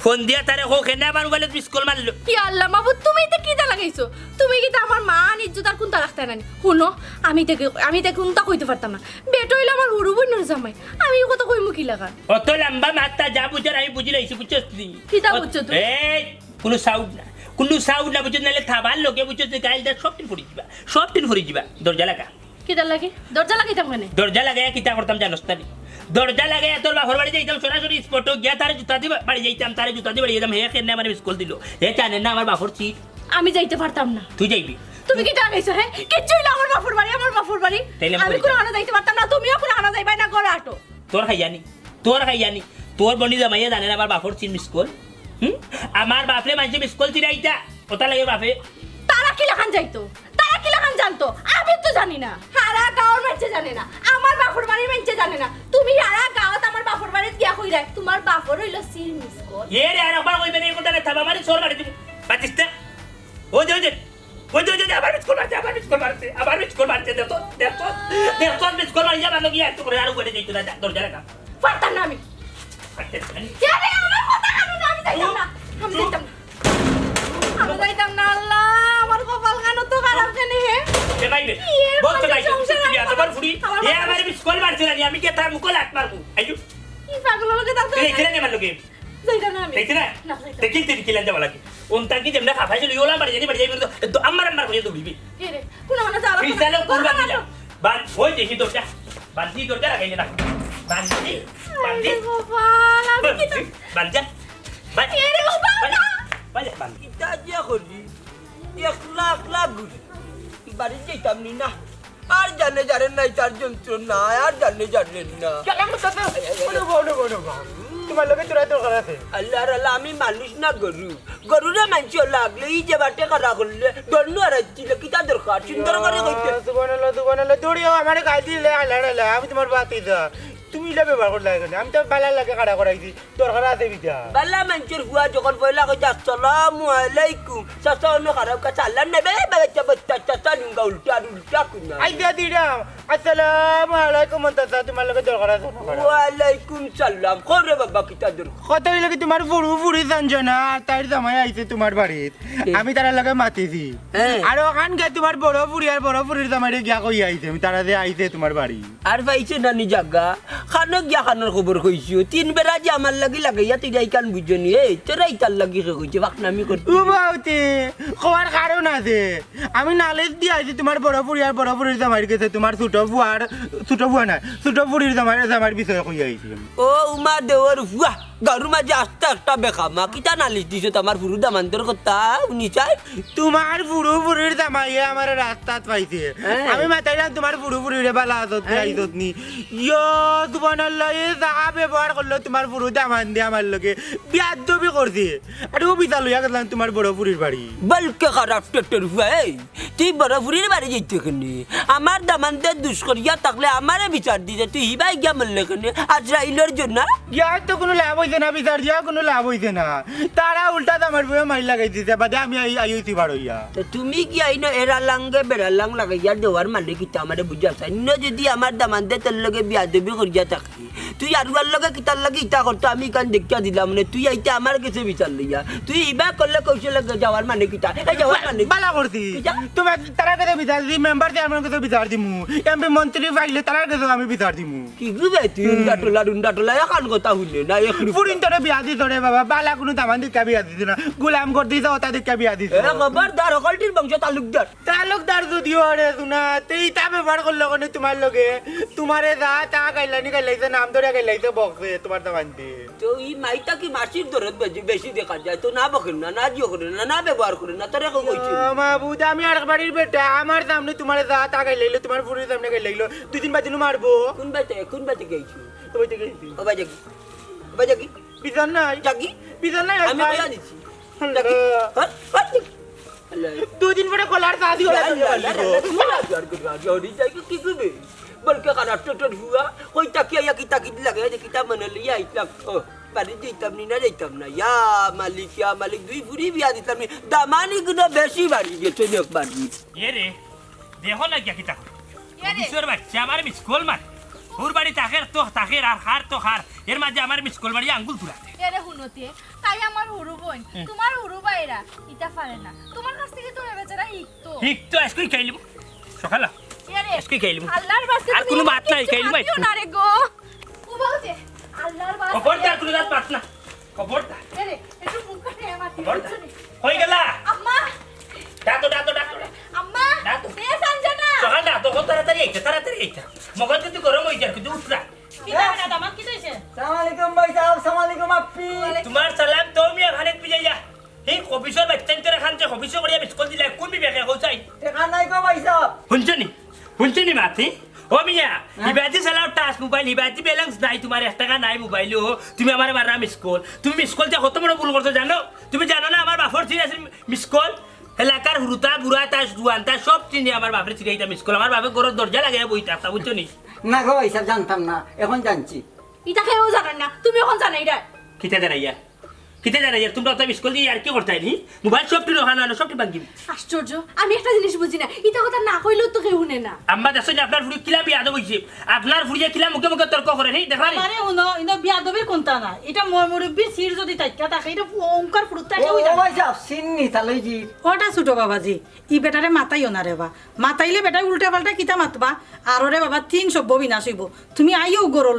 ফোন দিয়া তারে হোক হেনে আমার মোবাইলত মিস কল মারলো কি আল্লাহ মাহবুব তুমি এটা কিটা লাগাইছো তুমি কি আমার মান ইজ্জত আর কোনটা রাখতে নানি শুনো আমি তে কোনটা কইতে পারতাম না বেটো হইলো আমার হুড়ু বইনর জামাই আমি কত কইমু কি লাগা অত লম্বা মাত্রা যা বুঝার আমি বুঝি লাইছি বুঝছস তুই কিটা বুঝছো তুই এই কোনো সাউন্ড না বুঝছ নালে থাবার লোকে বুঝছস গাইলটা সব দিন ফুরি যাবা দরজা লাগা কিটা লাগে দরজা লাগাইতাম কেন দরজা লাগাই কিতা করতাম জানোস তানি দরজা লাগাই তোর বাপর বাড়ি যাইতাম সরাসরি স্পটও গিয়া তারে জুতা দিয়ে বাড়ি যাইতাম তারে জুতা দিয়ে বাড়ি যেতাম হে কেন আমার স্কুল দিল হে জানে না আমার বাপর চিট আমি যাইতে পারতাম না তুই যাইবি তুমি কি লাগাইছো হ্যাঁ কিচ্ছু হইলো আমার বাপুর বাড়ি আমি কোনো আনা যাইতে পারতাম না তুমিও কোনো আনা যাইবাই না করে আটো তোর খাইয়ানি তোর বনি জামাইয়া জানে না আমার বাপর চিট মিস কল আমার বাপরে মাঝে মিস কল চিরাইতা ওটা লাগে বাপে তারা কি লাগান যাইতো তারা কি লাগান জানতো আমি তো জানি না সারা গাঁওর মানুষ জানে না আমার বাপুর বাড়ির মানুষ জানে না তুমি সারা গাঁওত আমার বাপুর বাড়িতে গিয়া কইরা তোমার বাপুর হইলো সিল মিস কল এ রে আর একবার কইবে এই কথা থাবা মানে সোর বাড়ি তুমি পাতিস্তা ও যে আবার মিস কল মারতে দেখো মিস কল মারি যাবা গিয়া একটু করে আর উপরে যাইতো না দরজা লাগা পারতাম না আমি আরে আমার কথা কানো না আমি যাইতাম না আমি যাইতাম না আল্লাহ আমার কপাল কানো তো খারাপ জানি হে দেখাইবে বলতে গাইছো তুমি এতবার ফুড়ি এ আমার মিস কল মারছে না আমি কে তার মুকল হাত মারবো আইজু কি পাগল লোকে দাও এই ছেলে নে মারলো কে যাইতাম না আমি দেখছ না দেখিল তুই কিলা যাওয়া লাগে ওনটা কি যেমন খাফাইছিল ইওলা বাড়ি যাই তো আমার কইয়া দৌড়িবি কে রে কোন মানে যাওয়া পিছালো কুরবান দিলা বান ওই দেখি দরজা বান্দি দরজা লাগাইলে না বান্দি কপাল আমি কি তো বানজা বান কে রে কপাল বান কিতা যে করি 1 লাখ ঘুরি বাড়ি যেতাম নি না আর জানে নাই তার যন্ত্রণা আর জানে না কেলাম তো তোমার লগে তোরা দরকার আছে আল্লাহ আমি মানুষ না গরুরে মানছি লাগলে এই যে বাটে করা করলে দন্ড আর কিতা দরকার সুন্দর করে কইতে সুবহানাল্লাহ দৌড়িও আমারে গাই দিলে আল্লাহ আমি তোমার বাতি দা তুমি এটা ব্যবহার করলে কেন আমি তো বালা লাগে কাটা করাইছি দরকার আছে বিটা বালা মানুষের হুয়া যখন পয়লা কইতে আসসালামু আলাইকুম চাচা অন্য খারাপ কাছে আল্লাহ নেবে বাচ্চা বাচ্চা চাচা নিঙ্গা উল্টা কুনা আই দিয়া দিলাম আসসালামু আলাইকুম মন্তাজা তোমার লগে দরকার আছে ওয়ালাইকুম সালাম করে বাবা কিতা দর কত লাগে তোমার ফুড়ি সঞ্জনা আর তার জামাই আইছে তোমার বাড়িত আমি তার লগে মাতিছি আর ওখান গে তোমার বড় ফুড়ি আর বড় ফুড়ির জামাইরে গিয়া কই আইছে আমি তারা যে আইছে তোমার বাড়ি আর পাইছে নানি জাগা খানো গিয়া খানোর খবর কইছো তিন বেলা যে আমার লাগি লাগাইয়া তুই কান বুঝনি এই তোরাই তার লাগি কইছে বাকনামি করতে ও বাউতে খবর কারণ আছে আমি নালেজ দিয়ে আইছি তোমার বড় ফুড়ি আর বড় ফুড়ির জামাইর কাছে তোমার ছোট বুয়া না ছোট ফুড়ির জামাইর বিষয়ে কই আইছি ও উমা দেওর ফুয়া গারু মাঝে আস্তে একটা বেখামা কিতা নালিশ দিছো তোমার ফুরু দামান্তর কথা উনি চাই তোমার ফুড়ির জামাইয়ে আমার রাস্তাত পাইছে আমি মাতাইলাম তোমার ফুড়িরে বালা আজত আইজত নি ইয়ো সুবহানাল্লাহ এ জায়গা ব্যবহার করলো তোমার ফুড়ু দামান দিয়ে আমার লগে বিয়াদবি করছে আর ও বিতা লইয়া গেলাম তোমার বড় ফুড়ির বাড়ি বলকে খারাপ টেক্টর ফুয়া এই তুই বড় ফুরির বাড়ি যেতে কেনে আমার দামানদের দুষ্করিয়া থাকলে আমারে বিচার দিতে তুই হিবাই গিয়া মরলে কেনে আজরাইলের জন্য ইয়ার তো কোনো লাভ হইছে না বিচার দিয়া কোনো লাভ হইছে না তারা উল্টা আমার বয়ে মাইল লাগাই দিতে বাদে আমি আইছি বাড়ইয়া তো তুমি কি আইনো এরা লাঙ্গে বেড়ালাং লাগাইয়া দেওয়ার মানে কিতা আমারে বুঝা চাই না যদি আমার দামানদের তোর লগে বিয়াদবি করিয়া থাকি তুই আর লগে কিতার লাগে ইটা করতো আমি কান দেখিয়া দিলাম মানে তুই আইতে আমার কাছে বিচার লইয়া তুই ইবা করলে কৌশল লাগে যাওয়ার মানে কিতা এই যাওয়ার মানে বালা করছি তুমি তারা কাছে বিচার দি মেম্বার দিয়ে আমার কাছে বিচার দিমু এমপি মন্ত্রী ফাইলে তার কাছে আমি বিচার দিমু কি গুবে তুই উন্ডা টোলা এখন কথা হইলে না ফুরিন তোরে বিয়া দি তোরে বাবা বালা কোনো দামান দিকা বিয়া দিছ না গোলাম কর দিছ ওটা দিকা বিয়া দিছ এ খবরদার অকলটির বংশ তালুকদার যদিও রে শুনা তেই তা ব্যবহার করলো কোনে তোমার লগে তোমারে যা তা গাইলাইছে নাম ধরে গাইলাইছে বকছে তোমার দামান দি তো এই মাইটা কি মাসির দরদ বেশি দেখা যায় তো না বকেন না জিও করে না ব্যবহার করে না তোরে কইছি মাহবুদ আমি আর বাড়ির বেটা আমার সামনে তোমারে যা তা গাইলাইলো তোমার ফুরির সামনে গাইলাইলো দুই দিন বাদ দিন মারবো কোন বাইতে গেছি ওই যে গেছি ও বাজাকি বিজন নাই জাগি বিজন নাই আমি বলা দিছি দুদিন পরে কলার সাদি হলো কি করবে বলকে কানার হুয়া কই তাকিয়া কিতা লাগে যে কিতা মনে লিয়া আইতাম ও বাড়ি যাইতাম না ইয়া মালিক দুই ফুরি বিয়া দিতাম নি দামানি গুলো বেশি বাড়ি গেছে এক বাড়ি এ রে দেখো না কি কিতা অফিসের বাচ্চা আমার মিসকল মার ওর বাড়ি তাকের আর খার তো খার এর মাঝে আমার মিসকল মারি আঙ্গুল তুলাতে এরে হুনতে তাই আমার হুরু বোন তোমার হুরু বাইরা ইটা পারে না তোমার কাছ থেকে তো বেচারা হিকতো আজকে খাইলিব সকাল এরে আজকে খাইলিব আল্লাহর বাস্তে আর কোনো বাত নাই খাইলিব না রে গো ও বাউতে আল্লাহর বাস্তে খবরদার কোনো বাত পাস না খবরদার এরে একটু মুখ কাটে আমার খবরদার হই গেলা আম্মা ডাটো আম্মা ডাটো এ সঞ্জনা সকাল ডাটো কত তাড়াতাড়ি এইটা মগজ কিন্তু গরম হই যায় কিন্তু উঠরা কিতা না দামান কি হইছে সালাম আলাইকুম ভাই সাহেব সালাম আলাইকুম আপি তোমার সালাম তো মিয়া খানে পিজাইয়া এই অফিসের বাচ্চা তোরা খানতে অফিসে করিয়া মিসকল দিলা কোন বিবেকে হইছাই টাকা নাই গো ভাই সাহেব শুনছনি মাতি ও মিয়া হিবাতি চালাও টাচ মোবাইল হিবাতি ব্যালেন্স নাই তোমার 1 টাকা নাই মোবাইলও তুমি আমার মারা মিসকল তুমি মিসকল তে কত বড় ভুল করছো জানো তুমি জানো না আমার বাপর চিনি আছে মিসকল এলাকার হুরুতা বুড়া তাস দুয়ান্তা সব চিনি আমার বাপরে চিনি এটা মিসকল আমার বাপে ঘরের দরজা লাগাই বইতা তা বুঝছো নি না গো ভাই সাহেব জানতাম না এখন জানছি ইটা কেউ জানেন না তুমি এখন জানাই রে কিতা জানাইয়া তোমরা তো মিসকল দিয়ে আর কি করতে নি মোবাইল সবটি রহানো না সবটি বাঙ্গি আশ্চর্য আমি একটা জিনিস বুঝি না ইটা কথা না কইলেও তো কেউ শুনে না আম্মা দেখছো না আপনার ফুড়ি কিলা বিয়া দেব হইছে আপনার ফুড়িয়া কিলা মুখে তর্ক করে নি দেখলা নি আরে হুনো ইনো বিয়াদবির কোনটা না এটা মুরব্বির সির যদি তাইকা থাকে এটা ওঙ্কার ফুরুতা ও ভাই সাহেব সিন্নি তালই জি ওটা ছোট বাবাজি ই বেটারে মাতাইও না রে বা মাতাইলে বেটাই উল্টা পাল্টা কিতা মাতবা আর রে বাবা 3 সভ্য বিনাশ হইব তুমি আইও গরো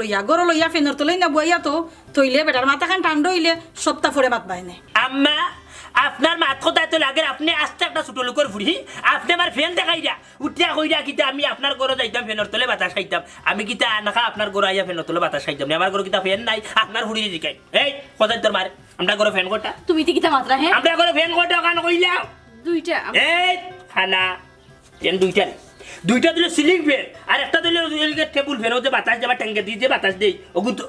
লইয়া ফেনর তোলাই না বইয়া তো তইলে বেটার মাথা খান ঠান্ডা হইলে সপ্তাহ পরে মাতবাই না আম্মা আপনার মাত কথা তো লাগে আপনি আস্তে একটা ছোট লোকের ফুড়ি আপনি আমার ফ্যান দেখাইয়া উঠিয়া কইরা কিতা আমি আপনার ঘরে যাইতাম ফ্যানের তলে বাতাস খাইতাম আমি কিতা আনাখা আপনার ঘরে আইয়া ফ্যানের তলে বাতাস খাইতাম না আমার ঘরে কিতা ফ্যান নাই আপনার ফুড়ি জিকাই এই কথা তোর মারে আমরা ঘরে ফ্যান কোটা তুমি তো কিতা মাত্রা হে আমরা ঘরে ফ্যান কোটা কান কইলা দুইটা এই খানা ফ্যান দুইটা দিলে সিলিং ফ্যান আর একটা দিলে টেবিল ফ্যান ওতে বাতাস যাবা ট্যাঙ্কে দিয়ে বাতাস দেই ওগুন তো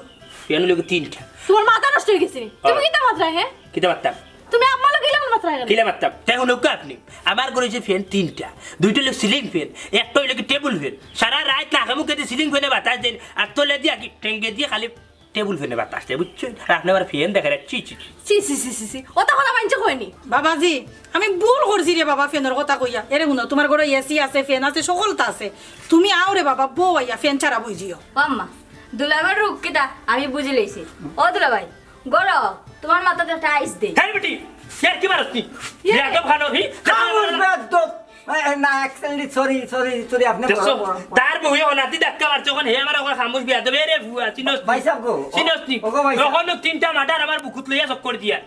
ফ্যান লগে 3টা তোমার মাথা নষ্ট হয়ে গেছে তুমি কিতা মাত্রা হে কিতা বার্তা তুমি আম্মা লগে গেলাম মাত্রা গেল কিলা মারতাম তাই শুনুক আপনি আমার ঘরে যে ফ্যান 3টা 2টা হলো সিলিং ফ্যান একটা হলো কি টেবিল ফ্যান সারা রাত নাকে মুখে দিয়ে সিলিং ফ্যানে বাতাস দেন আর তোলে দিয়ে কি টেঙ্গে দিয়ে খালি টেবিল ফ্যানে বাতাস দেয় বুঝছেন আর আপনি আমার ফ্যান দেখা যাচ্ছে সি ওটা কথা মানছে কইনি বাবাজি আমি ভুল করছি রে বাবা ফ্যানের কথা কইয়া এরে শুনো তোমার ঘরে এসি আছে ফ্যান আছে সকলটা আছে তুমি আও রে বাবা বউ আইয়া ফ্যান ছাড়া বুঝিও আম্মা দুলাভাই রূপ কিটা আমি বুঝে লইছি ও দুলাভাই গড় তোমার মাথাতে একটা আইস দে হ্যাঁ বেটি ইয়ার কি মারছ নি একদম খানো হি না অ্যাকচুয়ালি সরি আপনি তার বউয়ে অনাতি ধাক্কা মারছে ওখানে হে আমার ওখানে খামোশ বিয়া দেবে রে বুয়া চিনোস ভাই সাহেব গো চিনোস নি ওগো ভাই সাহেব। ওখানে 3টা মাটার আমার বুকুত লইয়া চক্কর দিয়া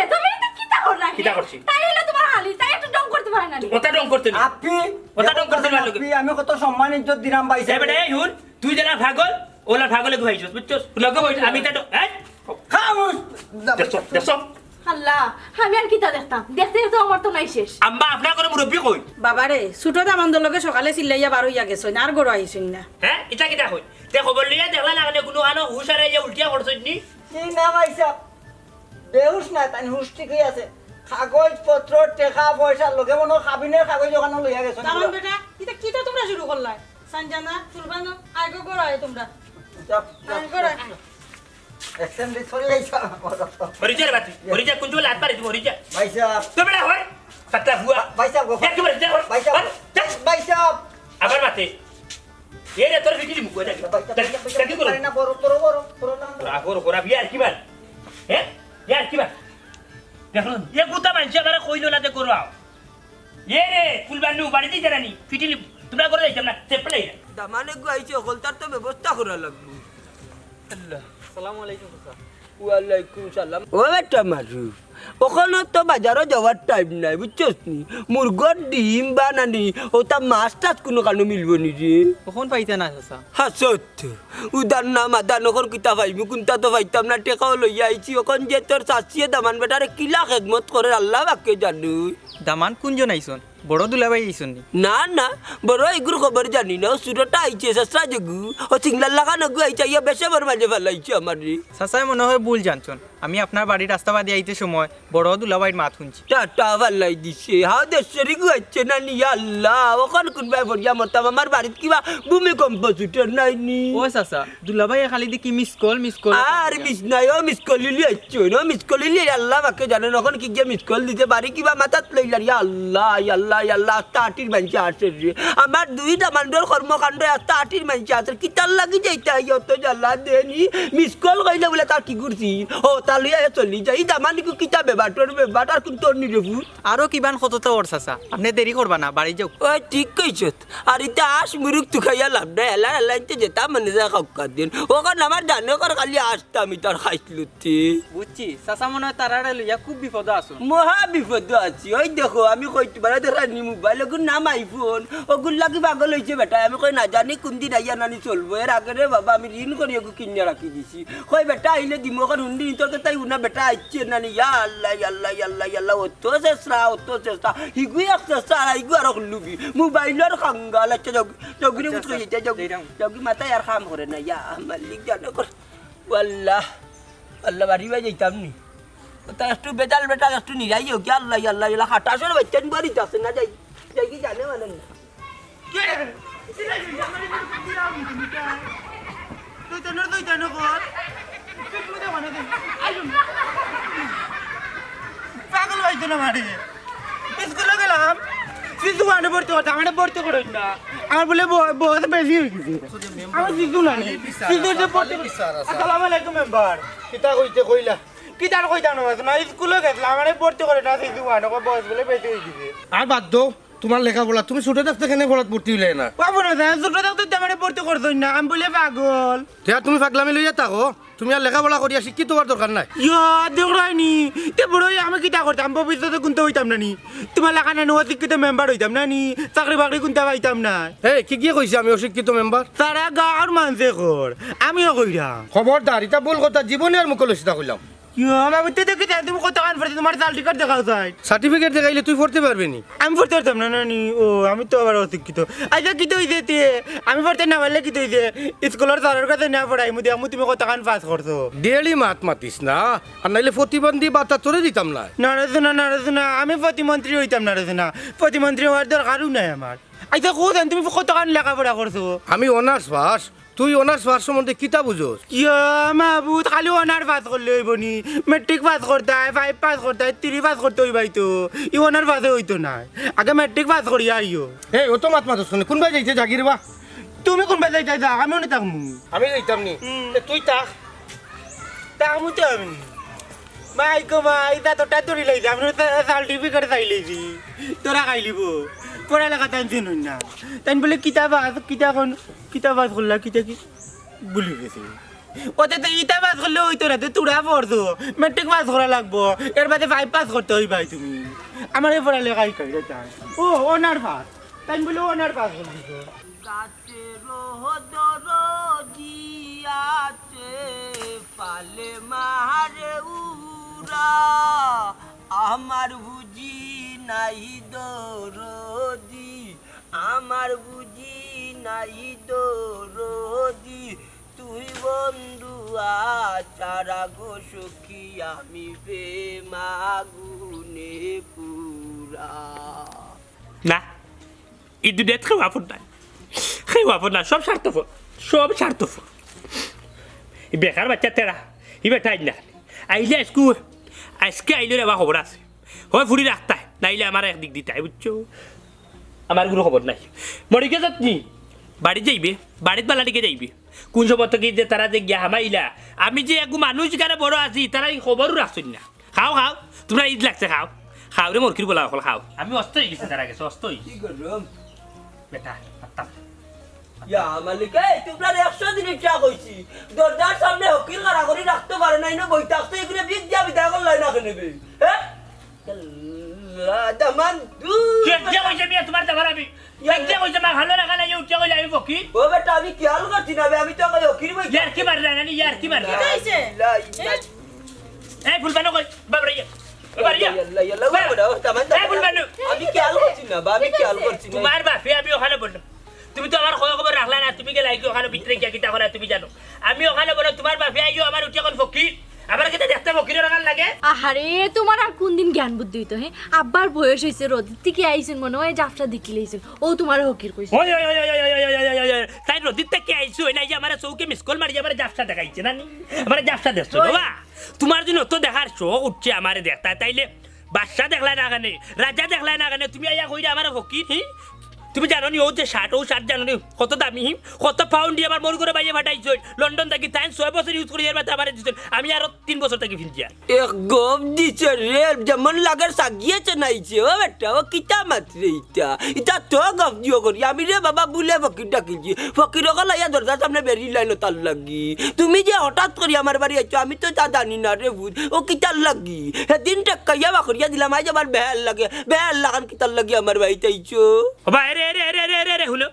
এ তুমি এটা কিটা করলা কিটা করছি? তাই হলো তোমার হালি তাই একটু ডং করতে পারে না ওটা ডং করতে না আপনি ওটা ডং করতে না লোকে আপনি আমি কত সম্মান ইজ্জত দিলাম ভাই সাহেব এবারে এই হুন তুই জানা পাগল ওলা পাগলে গুহাইছস বুঝছস লগে বই আমি তা এই খামোশ দেখছো আল্লাহ আমি আর কিটা দেখতাম দেখতে তো আমার তো নাই শেষ আম্মা আপনার করে মুরব্বি কই বাবারে ছোট দামান্দর লগে সকালে চিল্লাইয়া বার হইয়া গেছইন আর গড় আইছইন না হ্যাঁ এটা কিটা কই তে খবর লইয়া দেখলা না মানে কোনো আনো হুশারে যে উল্টিয়া করছস নি কি না ভাই সাহেব বেহুশ না তাই হুশ ঠিকই আছে কাগজ পত্র টাকা পয়সা লগে মনে কাবিনের কাগজ ওখানে লইয়া গেছ দামান বেটা এটা কিটা তোমরা শুরু করলাই সঞ্জানা সুলবানো আইগো গড় আয় তোমরা আয় গড় আয় এক্সেন্ডি সরি আইছা হরিজা রে বাতি হরিজা কোন লাত পারে তুই হরিজা ভাই সাহেব তো বেটা হয় পাতা হুয়া ভাই সাহেব গো এক করে যা ভাই সাহেব ভাই সাহেব আবার মাতে এ রে তোর ভিটি মুকো যা কি করো না বড় না আগর গোরা বিয়ার কি বার হ্যাঁ ইয়ার কি বার দেখুন এ গুতা মানছে আমারে কইলো না যে করো এ রে ফুলবানু বাড়িতে জানানি ফিটিলি তোমরা করে যাইতাম না চেপলে দামানে গুয়াইছে হলতার তো ব্যবস্থা করা লাগবে আল্লাহ আসসালামু আলাইকুম স্যার ওয়ালাইকুম সালাম ও বেটা মারু ওখানে তো বাজারও যাওয়ার টাইম নাই বুঝছস নি মুরগর ডিম বানানি ওটা মাছ টাছ কোনো কানো মিলব নি রে কখন পাইতে না স্যার হাসত উদার না মাদান ওখন কিতা পাইবি কোনটা তো পাইতাম না টেকাও লইয়া আইছি ওখন যে তোর চাচিয়ে দামান বেটারে কিলা খেদমত করে আল্লাহ বাক্যে জানু দামান কোনজন আইছন বড় দুলাভাই আইছন নি না না বড় এগুলো খবর জানি না সুরটা আইছে সস্তা জগু ও সিংলার লাগানো গু আইছে ইয়া বেশে বড় মাঝে ফেলাইছে আমার রে চাচাই মনে হয় ভুল জানছন আমি আপনার বাড়ির রাস্তা বাদে আইতে সময় বড় দুলাভাইয়ের মাত শুনছি টাটা ফালাই দিছে হাও দেশেরই গু আইছে না নি আল্লাহ ওখান কোনবাই ভরিয়া মতাম আমার বাড়িত কিবা ভূমিকম্প ছুটের নাই নি ও চাচা দুলাভাই খালি দেখি মিস কল আর মিস নাই ও মিস কল লিলি আইছে নো মিস কল লিলি আল্লাহ বাকে জানে ওখান কি গিয়ে মিস কল দিতে পারি কিবা মাথাত লইলার ইয়া আল্লাহ আল্লাহ আল্লাহ তাটির মানছে আছে রে আমার দুইটা মান্ডর কর্মকাণ্ড তাটির মানছে আছে কি তার লাগি যাইতা ইয়ত জ্বালা দেনি মিস কল কইলে বলে তার কি করছি ও তালিয়া চলি যাই দামানিকু কিতা বেবাট আর কোন তোর নি রেবু আরো কিবান কতটা ওর চাচা আপনি দেরি করবা না বাড়ি যাও ওই ঠিক কইছত আর ইতা আস মুরুক তু খাইয়া লাভ নাই এলা এলাইতে যেতা মানে যা খাওয়া দিন ওখান আমার জানে কর খালি আসতাম তার খাইছিলুতি বুঝছি চাচা মনে হয় তারারে লইয়া খুব বিপদ আছো মহা বিপদ আছি ওই দেখো আমি কইতে পারে রানি মোবাইল ওগুন নাম আইফোন ওগুন লাগি পাগল হয়েছে বেটা আমি কই না জানি কোন দিন আইয়া নানি চলবো এর আগে রে বাবা আমি ঋণ করি ওগু কিনে রাখি দিছি কই বেটা আইলে দিম ওখান হুন্ডি তোর তাই উনা বেটা আইছে নানি ইয়া আল্লাহ আল্লাহ আল্লাহ আল্লাহ অত চেষ্টা হিগু এক চেষ্টা আর হিগু আর লুবি মোবাইলের খাঙ্গাল আচ্ছা জগিরে উঠ কইতে জগি মাথায় আর কাম করে না ইয়া মালিক জানো কর আল্লাহ আল্লাহ বাড়ি বাই যাইতাম নি তা একটু বেটাল একটু নিরাই হোক আল্লাহ আল্লাহ আল্লাহ হাঁটাশোর বাচ্চান বাড়ি যাচ্ছে না যাই কি জানে মানে না পাগল হইতো না মারে স্কুলে গেলাম শিশু মানে ভর্তি করতে আমার ভর্তি করে না আমার বলে বহুত বেশি হয়ে গেছে আমার শিশু না শিশু আসসালামু আলাইকুম মেম্বার কিতা কইতে কইলা কিতার কইতা না স্কুলে গেছিলাম আমার ভর্তি করে না শিশু মানে বয়স বলে বেশি হয়ে গেছে আর বাদ দো তোমার লেখাপড়া তুমি ছোট থাকতে কেন পড়াত ভর্তি হইলে না বাবু না ছোট থাকতে আমার ভর্তি করতো না আমি বলে পাগল তেতিয়া তুমি পাগলামি লইয়া থাকো তুমি আর লেখাপড়া করিয়া শিক্ষিত হওয়ার দরকার নাই ইয়া দেখরাইনি তে বড় আমি কিতা করতাম ভবিষ্যতে কোনটা হইতাম না নি তোমার লেখা না অশিক্ষিত মেম্বার হইতাম না নি চাকরি বাকরি কোনটা পাইতাম না এই কি কইছে আমি অশিক্ষিত মেম্বার তারা গাঁর মানুষে কর আমিও কইরা খবরদার এটা ভুল কথা জীবনে আর মুখে লইছিতা কইলাম আমি তো দেখি তুমি কত কান পড়তে তোমার চাল টিকার দেখাও যায় সার্টিফিকেট দেখাইলে তুই পড়তে পারবি নি আমি পড়তে পারতাম না নানি ও আমি তো আবার অশিক্ষিত আচ্ছা কি তো হইছে আমি পড়তে না পারলে কি তো হইছে স্কুলের স্যারের কাছে না পড়াই মুদি আমি তুমি কত কান পাস করছো ডেলি মাত মাতিস না আর নাইলে প্রতিবন্ধী বার্তা তোরে দিতাম না না আমি প্রতিমন্ত্রী হইতাম না প্রতিমন্ত্রী হওয়ার দরকারও নাই আমার আচ্ছা কোথায় তুমি কত কান লেখাপড়া করছো আমি অনার্স পাস তুই অনার্স পাস সম্বন্ধে কিতা বুঝোস মাহবুদ খালি অনার পাস করলে হইব নি মেট্রিক পাস করতে হয় 5 পাস করতে হয় 3 পাস করতে হইবাই তো ই অনার পাসে হইতো না আগে মেট্রিক পাস করি আইও এই ও তো মাত মাতস শুনে কোনবাই যাইছে জাগির বা তুমি কোনবা যাইতা যা আমি অনেক থাকমু আমি যাইতাম নি তুই তাক থাকমু তো আমি মাই গো মাই তা তো টাতরি লইছি আমি সার্টিফিকেট চাই লইছি তোরা খাইলিব পড়ালেখা টেনশন হই না তাই বলে কিতাব বাস করলা কিতা কি ভুলে গেছি ওতে তো ইটা পাস করলে হইতো না তোরা পড়ছো মেট্রিক পাস করা লাগবো এর বাদে 5 পাস করতে হই ভাই তুমি আমার এই পড়ালেখাই কই তাই ও অনার পাস তাই বলে অনার পাস করলি তো পালে মারে উরা আমার বুঝি নাই দরদি আমার বুঝি নাই দরদি তুই বন্ধু আচারা গো সখী আমি প্রেমাগুনে পুরা না এই দুনিয়াত খেওয়া আপন না সব স্বার্থপর এই বেকার বাচ্চা তেরা ই বেটাই না আইলে আজকে আইলে আমার খবর আছে হয় ফুরি রাখতাই নাইলে আমার একদিক দিতাই বুঝছো আমার কোনো খবর নাই মরিকে যাতনি বাড়ি যাইবে বাড়িত বালা দিকে যাইবে কোন সময় থেকে যে তারা যে গিয়া হামাইলা আমি যে একটু মানুষ গানে বড় আছি তারা এই খবরও রাখছেন না খাও তোমরা ঈদ লাগছে খাও রে মরকির বলা হল খাও আমি অস্ত হয়ে গেছি তারা গেছে অস্ত হয়ে বেটা ইয়া মালিকা তোমরা 100 দিন চা কইছি দরজার সামনে হকিল করা করে রাখতে পারে নাই না বই থাকতে এগুলো বিক দিয়া বিদায় করল না কেনবে হ্যাঁ দামান দু কে কইছে মিয়া তোমার দাবার আমি কে কইছে মা ভালো রাখা নাই উঠে কইলা আমি ফকি ও বেটা আমি খেয়াল করছি না আমি তো কই হকিল বই ইয়ার কি মারলা না ইয়ার কি মারলা কি হইছে এই ফুলবানো কই বাবরিয়া আমি খেয়াল করছি না আমি খেয়াল করছি না তোমার বাপে আমি ওখানে বললাম তুমি তো আমার খবর রাখলা না তুমি গেলা কি ওখানে ভিতরে কি কিতা করে তুমি জানো আমি ওখানে বলো তোমার বাপে আইও আমার উঠে কোন ফকির আবার কেটে দেখতে ফকিরের রাখার লাগে আহারে তোমার আর কোন দিন জ্ঞান বুদ্ধি হইতো হ্যাঁ আব্বার বয়স হইছে রোদ থেকে আইছেন মনে হয় জাফটা দেখি লইছেন ও তোমার হকির কইছে ওই তাই রোদিত থেকে আইছো নাই যে আমার চৌকে মিসকল মারি আমার জাফটা দেখাইছে না আমার জাফটা দেখছো বাবা তোমার জন্য তো দেখার শোক উঠছে আমারে দেখতা তাইলে বাদশা দেখলা না কেন রাজা দেখলা না কেন তুমি আইয়া কইরা আমার ফকির তুমি জানো নি ও যে শার্ট জানো নি কত দামি কত পাউন্ড দিয়ে আমার মন করে বাইয়ে ফাটাইছ লন্ডন থেকে তাই 6 বছর ইউজ করি এর বাদে আমার দিছেন আমি আরো 3 বছর থেকে ফিলছি এক গপ দিছে রে যেমন লাগার সাগিয়েছে নাইছে ও বেটা ও কিতা মাত্রে ইটা তো গপ দিও করি আমি রে বাবা বুলে ফকির ডাকিছি ফকির গলাইয়া দরজার সামনে বেরি লাইনো তার লাগি তুমি যে হঠাৎ করে আমার বাড়ি আইছো আমি তো তা জানি না রে বুঝ ও কিতার লাগি সেদিন টাকাইয়া বাকরিয়া দিলাম আজ আমার বেহাল লাগান কিতার লাগি আমার বাড়িতে আইছো রে হলো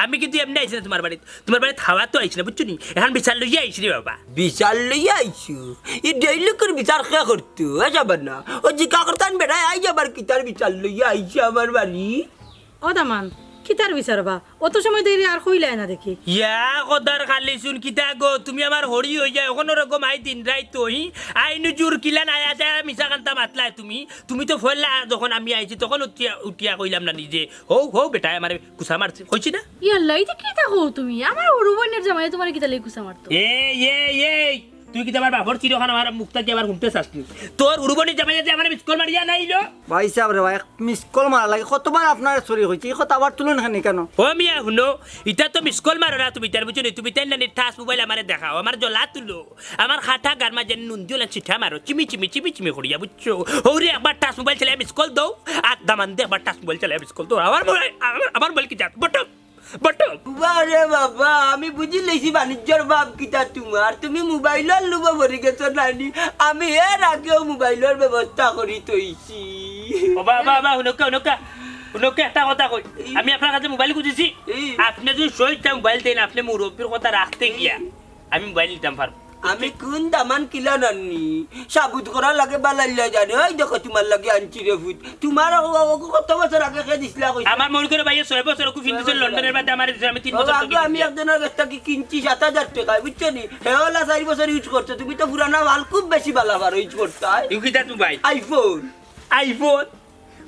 আমি কিন্তু এমনি আইছি না তোমার বাড়িতে হাওয়া তো আইছি না বুঝছো নি এখন বিচার লইয়া আইছি রে বাবা বিচার লইয়া আইছো ই ডেইলি করে বিচার কে করতো যাবানা ও জিকা করতান বেটা আই যাবার কিতার বিচার লইয়া আইছি আমার বাড়ি ও দামান কিতার বিচারবা অত সময় দেরি আর কইলাই না দেখি ইয়া কদার খালি শুন কিতা গো তুমি আমার হরি হই যায় এখন রকম আই দিন রাইত তোই আইনু জুর কিলা না আয়া মিছা কান্তা মাতলাই তুমি তো ফয়লা যখন আমি আইছি তখন উঠিয়া কইলাম না নিজে হো বেটা আমারে কুসা মারছে কইছি না ইয়াল্লাই তো কিতা কও তুমি আমার ওর বোনের জামাই তোমার কিতা লাগি কুসা মারতো এই তুই কি আমার বাপর চিরখান আমার মুখটা কি আমার ঘুমতে চাসনি তোর উড়বনি জামাই যে আমার মিসকল মারিয়া নাইলো ভাই সাহেব রে ভাই মিসকল মারা লাগে কতবার আপনার চুরি হয়েছে এই কথা আবার তুলুন খানি কেন ও মিয়া শুনো এটা তো মিসকল মারো না তুমি তার বুঝছো তুমি তাই না টাচ মোবাইল আমারে দেখাও আমার জ্বলা তুলো আমার খাটা গারমা যেন নুন দিও চিঠা মারো চিমি করিয়া বুঝছো হৌরে একবার টাচ মোবাইল চালিয়ে মিসকল দাও আর দামান দিয়ে একবার টাচ মোবাইল চালিয়ে মিসকল দাও আমার মোবাইল কি যাত বটম বারে বাবা আমি বুঝি লইছি বাণিজ্যর বাপ কিতা তোমার তুমি মোবাইলের লুব ভরি গেছো নানি আমি এর আগেও মোবাইলের ব্যবস্থা করি তৈছি বাবা হুনকা একটা কথা কই আমি আপনার কাছে মোবাইল খুঁজেছি আপনি যদি সইটা মোবাইল দেন আপনি মুরব্বীর কথা রাখতে গিয়া আমি মোবাইল নিতাম পারবো আমি কোন দামান কিলা নানি সাবুত করা লাগে বালাইলা জানে ওই দেখো তোমার লাগে আনছি রে ফুট তোমার কত বছর আগে কে দিছিলা কইছ আমার মনে করে ভাই 6 বছর কো ফিনছে লন্ডনের বাদে আমার আমি 3 বছর আগে আমি একজনের কাছ থেকে কিনছি 7000 টাকা বুঝছো নি হেওলা 4 বছর ইউজ করছো তুমি তো পুরানা মাল খুব বেশি বালা বার ইউজ করতে হয় ইউ কিটা তুমি ভাই আইফোন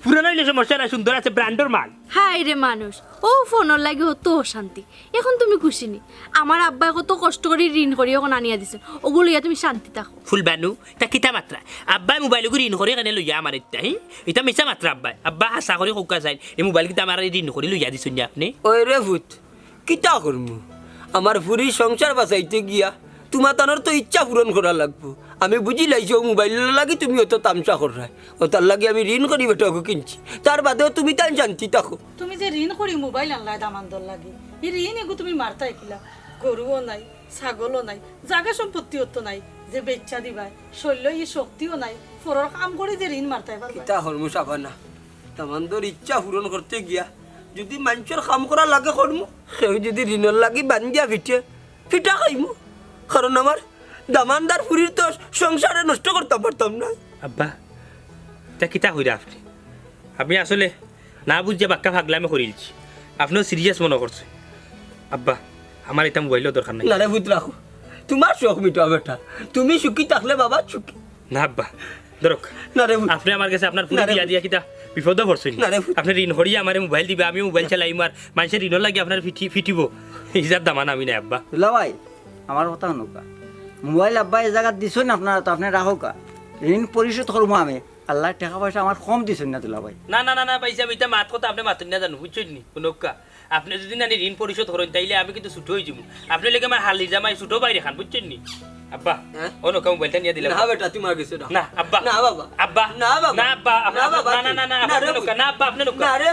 পুরানো হইলে সমস্যা না সুন্দর আছে ব্র্যান্ডের মাল হাই রে মানুষ ও ফোনের লাগে হতো শান্তি এখন তুমি খুশি নি আমার আব্বাই কত কষ্ট করে ঋণ করি এখন আনিয়া দিছে ওগুলো ইয়া তুমি শান্তি থাকো ফুল বানু তা কিতা মাত্রা আব্বাই মোবাইল করে ঋণ করে কেন লইয়া আমার এটা এটা মিছা মাত্রা আব্বা হাসা করে কোকা যায় এই মোবাইল কিতা আমার ঋণ করে লইয়া দিছুন আপনি ওই রে ফুট কিতা করমু আমার পুরি সংসার বাঁচাইতে গিয়া তোমার তানোর তো ইচ্ছা পূরণ করা লাগবো আমি বুঝি লাইছি ও মোবাইল লাগি তুমি অত তামসা করাই ও তার লাগে আমি ঋণ করি বেটাকে কিনছি তার বাদেও তুমি তাই জানছি থাকো তুমি যে ঋণ করি মোবাইল আনলাই দামান্দর লাগে এই ঋণ এগো তুমি মারতাই কিলা গরুও নাই ছাগলও নাই জাগা সম্পত্তিও তো নাই যে বেচ্চা দিবাই শৈল্য এই শক্তিও নাই ফরর কাম করে যে ঋণ মারতাই পারবা কিতা হরমু সাবানা তামান্দর ইচ্ছা পূরণ করতে গিয়া যদি মানুষের কাম করা লাগে করমু সেও যদি ঋণের লাগি বান্ধিয়া ফিটা খাইমু কারণ আমার দামানদার ফুরির তো সংসারে নষ্ট করতে পারতাম না আব্বা তা কিতা হইরা আপনি আসলে না বুঝিয়া বাক্কা ভাগলামে করিলছি আপনিও সিরিয়াস মনে করছে আব্বা আমার এটা মোবাইলও দরকার নাই না রে ভূত রাখো তোমার শখ মিটা বেটা তুমি সুখী থাকলে বাবা সুখী না আব্বা দরক না রে ভূত আপনি আমার কাছে আপনার পুরো দিয়া দিয়া কিতা বিপদ পড়ছেন না রে। আপনি ঋণ হরিয়া আমার মোবাইল দিবে আমি মোবাইল চালাইম আর মানুষের ঋণ লাগে আপনার ফিটিব হিসাব দামান আমি না আব্বা দুলা ভাই আমার কথা শুনুকা মোবাইল আব্বা এই জায়গাত দিছো না আপনারা তো আপনি রাখোকা ঋণ পরিশোধ করবো আমি আল্লাহ টাকা পয়সা আমার কম দিছেন না দুলা ভাই না না না না পাইছে আমি এটা মাত কথা আপনি মাতেন না জানো বুঝছেন নি কোনকা আপনি যদি না ঋণ পরিশোধ করেন তাইলে আমি কিন্তু ছুটো হয়ে যাবো আপনি লেগে আমার হালি জামাই ছুটো বাইরে খান বুঝছেন নি আব্বা অনকা মোবাইলটা নিয়ে দিলাম না বেটা তোমার কাছে না না আব্বা না বাবা আব্বা না বাবা না আব্বা না বাবা না না না না আপনি লোকা না আব্বা আপনি লোকা না রে